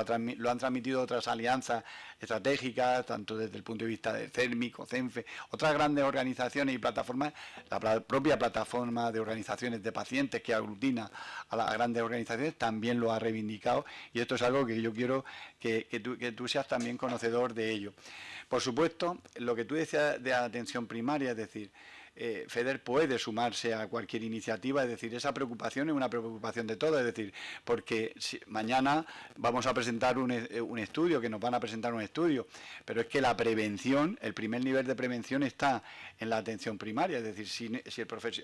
han transmitido otras alianzas estratégicas, tanto desde el punto de vista de CERMIC, CENFE, otras grandes organizaciones y plataformas, la propia plataforma de organizaciones de pacientes que aglutina a las grandes organizaciones también lo ha reivindicado, y esto es algo que yo quiero que tú seas también conocedor de ello. Por supuesto, lo que tú decías de atención primaria, es decir, FEDER puede sumarse a cualquier iniciativa, es decir, esa preocupación es una preocupación de todos, es decir, porque mañana vamos a presentar un estudio, que nos van a presentar un estudio, pero es que la prevención, el primer nivel de prevención está en la atención primaria, es decir,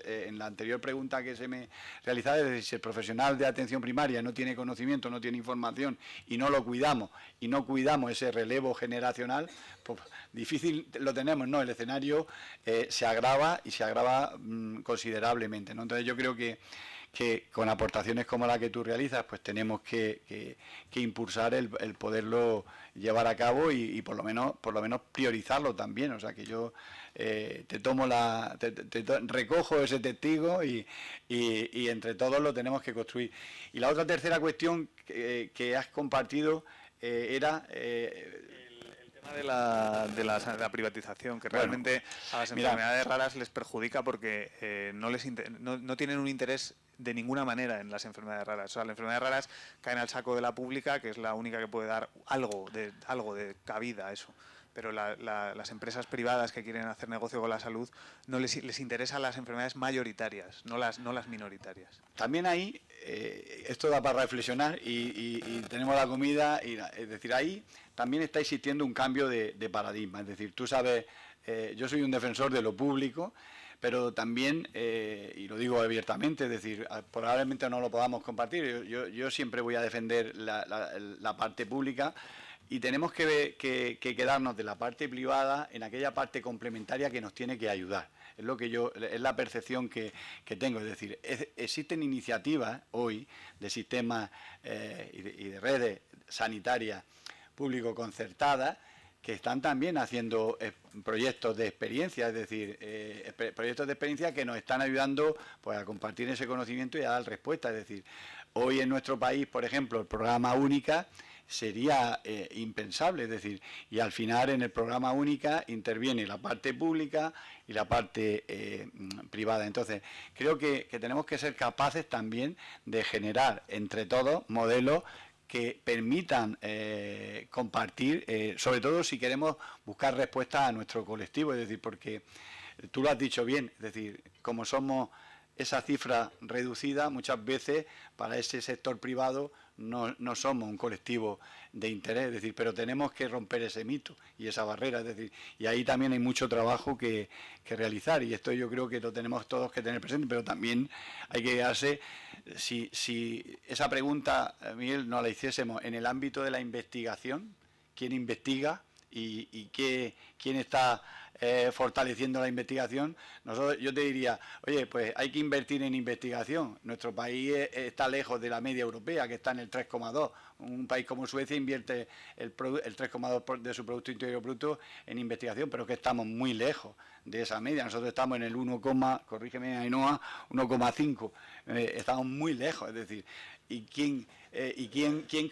en la anterior pregunta que se me realizaba, es decir, si el profesional de atención primaria no tiene conocimiento, no tiene información y no lo cuidamos, y no cuidamos ese relevo generacional, pues difícil lo tenemos, ¿no? El escenario se agrava y se agrava considerablemente, ¿no? Entonces yo creo que con aportaciones como la que tú realizas, pues tenemos que impulsar el poderlo llevar a cabo y por lo menos priorizarlo también. O sea que yo recojo ese testigo y entre todos lo tenemos que construir. Y la otra tercera cuestión que has compartido era de la privatización, que realmente a las enfermedades raras les perjudica porque no tienen un interés de ninguna manera en las enfermedades raras. O sea, las enfermedades raras caen al saco de la pública, que es la única que puede dar algo de cabida a eso. Pero las empresas privadas que quieren hacer negocio con la salud no les interesan las enfermedades mayoritarias, no las minoritarias. También ahí, esto da para reflexionar y tenemos la comida, es decir, ahí también está existiendo un cambio de paradigma. Es decir, tú sabes, yo soy un defensor de lo público, pero también, y lo digo abiertamente, es decir, probablemente no lo podamos compartir, yo siempre voy a defender la parte pública, y tenemos que quedarnos de la parte privada en aquella parte complementaria que nos tiene que ayudar. Es la percepción que tengo. Es decir, existen iniciativas hoy de sistemas y de redes sanitarias público concertadas que están también haciendo proyectos de experiencia, es decir, proyectos de experiencia que nos están ayudando pues, a compartir ese conocimiento y a dar respuesta. Es decir, hoy en nuestro país, por ejemplo, el programa Única sería impensable, es decir, y al final en el programa Única interviene la parte pública y la parte privada. Entonces, creo que tenemos que ser capaces también de generar entre todos modelos que permitan compartir, sobre todo si queremos buscar respuestas a nuestro colectivo, es decir, porque tú lo has dicho bien, es decir, como somos esa cifra reducida, muchas veces para ese sector privado no somos un colectivo de interés, es decir, pero tenemos que romper ese mito y esa barrera, es decir, y ahí también hay mucho trabajo que realizar, y esto yo creo que lo tenemos todos que tener presente, pero también hay que darse, si esa pregunta, Miguel, nos la hiciésemos en el ámbito de la investigación, ¿quién investiga y quién está fortaleciendo la investigación? Yo te diría, oye, pues hay que invertir en investigación. Nuestro país está lejos de la media europea, que está en el 3,2. Un país como Suecia invierte el 3,2% de su Producto Interior Bruto en investigación, pero que estamos muy lejos de esa media. Nosotros estamos en el corrígeme Ainhoa, 1,5. Estamos muy lejos, es decir, ¿y quién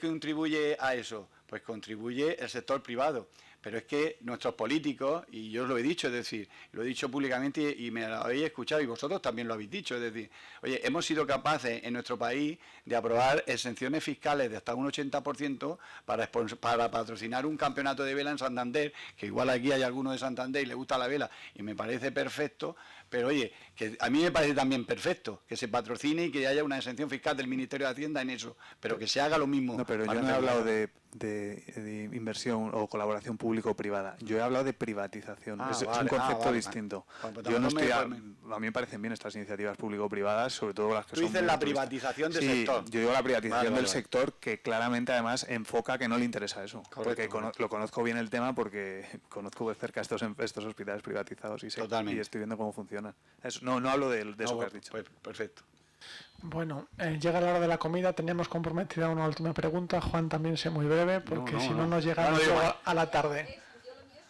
contribuye a eso? Pues contribuye el sector privado. Pero es que nuestros políticos, y yo lo he dicho, es decir, lo he dicho públicamente y me lo habéis escuchado y vosotros también lo habéis dicho, es decir, oye, hemos sido capaces en nuestro país de aprobar exenciones fiscales de hasta un 80% para patrocinar un campeonato de vela en Santander, que igual aquí hay alguno de Santander y le gusta la vela y me parece perfecto, pero oye, que a mí me parece también perfecto que se patrocine y que haya una exención fiscal del Ministerio de Hacienda en eso, pero que se haga lo mismo. No, pero yo no he hablado de inversión o colaboración público-privada. Yo he hablado de privatización. Es un concepto distinto. Yo no estoy a mí me parecen bien estas iniciativas público-privadas, sobre todo las que son... Tú dices la privatización del sector. Yo digo la privatización del sector, que claramente además enfoca que no le interesa eso. Correcto, porque lo conozco bien el tema, porque conozco de cerca estos hospitales privatizados y estoy viendo cómo funcionan. No hablo de eso que has dicho. Pues, perfecto. Bueno, llega la hora de la comida, teníamos comprometida una última pregunta. Juan, también sé muy breve, porque si no nos llega a la tarde. Yo lo mío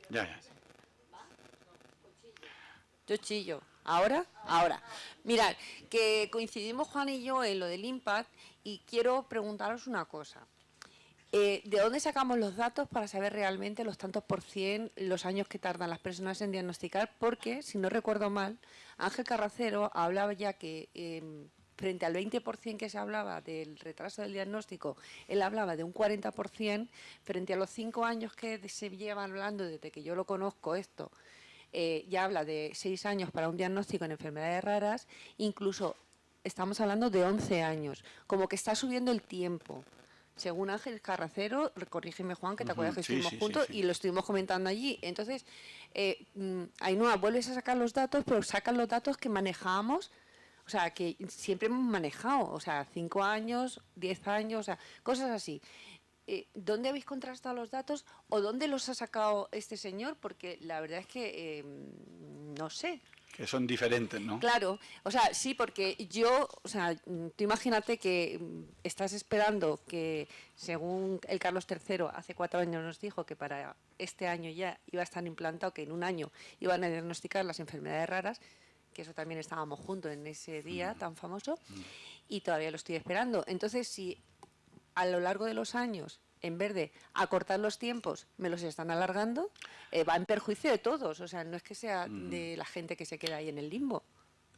Ya. Yo chillo. ¿Ahora? Ahora. Mirad, que coincidimos Juan y yo en lo del impact y quiero preguntaros una cosa. ¿De dónde sacamos los datos para saber realmente los tantos por cien, los años que tardan las personas en diagnosticar? Porque, si no recuerdo mal, Ángel Carracero hablaba ya que frente al 20% que se hablaba del retraso del diagnóstico, él hablaba de un 40%, frente a los 5 años que se llevan hablando desde que yo lo conozco esto, ya habla de 6 años para un diagnóstico en enfermedades raras, incluso estamos hablando de 11 años, como que está subiendo el tiempo. Según Ángel Carracero, corrígeme Juan, que te acuerdas que estuvimos juntos y lo estuvimos comentando allí. Entonces, Ainhoa, vuelves a sacar los datos, pero sacan los datos que manejamos, o sea, que siempre hemos manejado, o sea, 5 años, 10 años, o sea, cosas así. ¿Dónde habéis contrastado los datos o dónde los ha sacado este señor? Porque la verdad es que no sé. Que son diferentes, ¿no? Claro, o sea, sí, porque yo, o sea, tú imagínate que estás esperando que, según el Carlos III, hace 4 años nos dijo que para este año ya iba a estar implantado, que en un año iban a diagnosticar las enfermedades raras, que eso también estábamos juntos en ese día tan famoso, y todavía lo estoy esperando. Entonces, si a lo largo de los años, en vez de acortar los tiempos, me los están alargando, va en perjuicio de todos. O sea, no es que sea de la gente que se queda ahí en el limbo.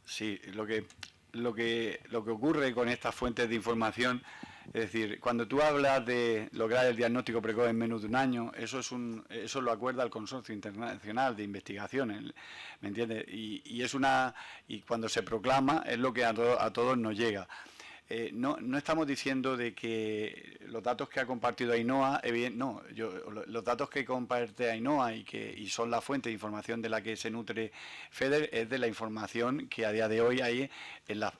Sí, lo que ocurre con estas fuentes de información, es decir, cuando tú hablas de lograr el diagnóstico precoz en menos de un año, eso lo acuerda el Consorcio Internacional de Investigaciones, ¿me entiendes? Y cuando se proclama es lo que a todos nos llega. No estamos diciendo de que los datos que ha compartido Ainhoa, los datos que comparte Ainhoa y son la fuente de información de la que se nutre FEDER es de la información que a día de hoy hay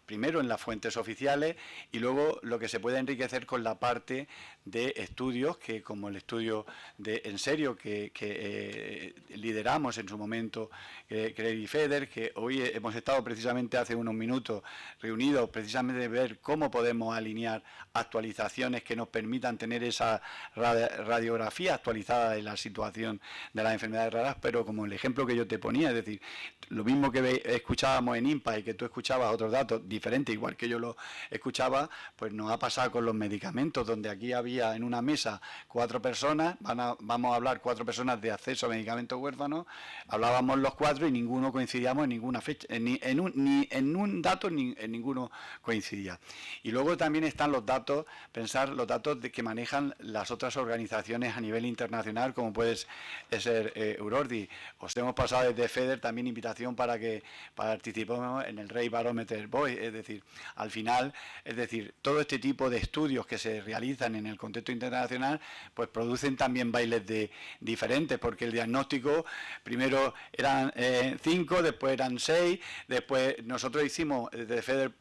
primero en las fuentes oficiales y luego lo que se puede enriquecer con la parte de estudios que, como el estudio de En Serio que lideramos en su momento CREDI y FEDER, que hoy hemos estado precisamente hace unos minutos reunidos precisamente de ver cómo podemos alinear actualizaciones que nos permitan tener esa radiografía actualizada de la situación de las enfermedades raras, pero como el ejemplo que yo te ponía, es decir, lo mismo que escuchábamos en INPA y que tú escuchabas otros datos diferentes, igual que yo lo escuchaba, pues nos ha pasado con los medicamentos, donde aquí había en una mesa 4 personas, vamos a hablar 4 personas de acceso a medicamentos huérfanos, hablábamos los 4 y ninguno coincidíamos en ninguna fecha, ni en un dato ni en ninguno coincidía. Y luego también están los datos, pensar los datos que manejan las otras organizaciones a nivel internacional, como puede ser Eurordi. Os hemos pasado desde FEDER también invitación para que participemos en el Rey Barometer Voice, es decir, al final, todo este tipo de estudios que se realizan en el contexto internacional, pues producen también bailes diferentes, porque el diagnóstico primero eran 5, después eran 6, después nosotros hicimos desde FEDER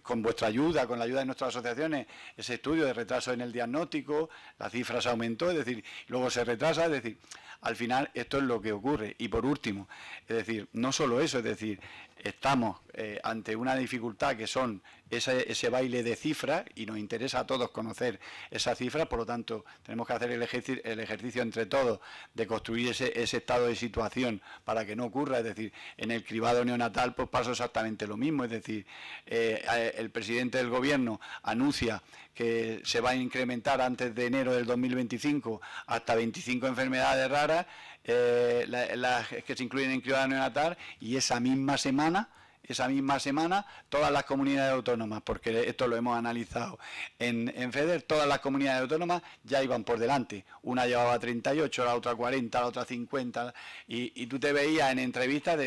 con vuestra ayuda, con la ayuda de nuestras asociaciones, ese estudio de retraso en el diagnóstico, la cifra se aumentó, es decir, luego se retrasa, es decir, al final esto es lo que ocurre. Y por último, es decir, no solo eso, es decir, estamos ante una dificultad que son ese baile de cifras y nos interesa a todos conocer esas cifras, por lo tanto tenemos que hacer el ejercicio entre todos de construir ese estado de situación para que no ocurra, es decir, en el cribado neonatal pues pasa exactamente lo mismo, es decir, el presidente del gobierno anuncia que se va a incrementar antes de enero del 2025 hasta 25 enfermedades raras, las que se incluyen en cribado neonatal, y esa misma semana todas las comunidades autónomas, porque esto lo hemos analizado en FEDER, todas las comunidades autónomas ya iban por delante. Una llevaba 38, la otra 40, la otra 50, y tú te veías en entrevistas,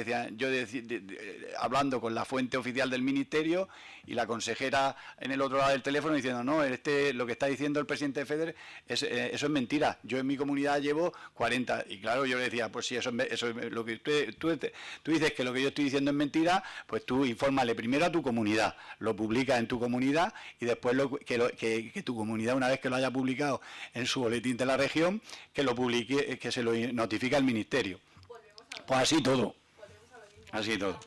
hablando con la fuente oficial del ministerio y la consejera en el otro lado del teléfono diciendo, no, lo que está diciendo el presidente de FEDER, eso es mentira. Yo en mi comunidad llevo 40, y claro, yo le decía, pues si eso es lo que tú dices que lo que yo estoy diciendo es mentira, pues tú infórmale primero a tu comunidad, lo publicas en tu comunidad y después que tu comunidad, una vez que lo haya publicado en su boletín de la región, que lo publique, que se lo notifique al ministerio. Pues así todo. Así todo.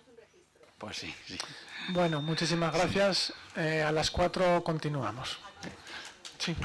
Pues sí. Bueno, muchísimas gracias. A las 4 continuamos. Sí.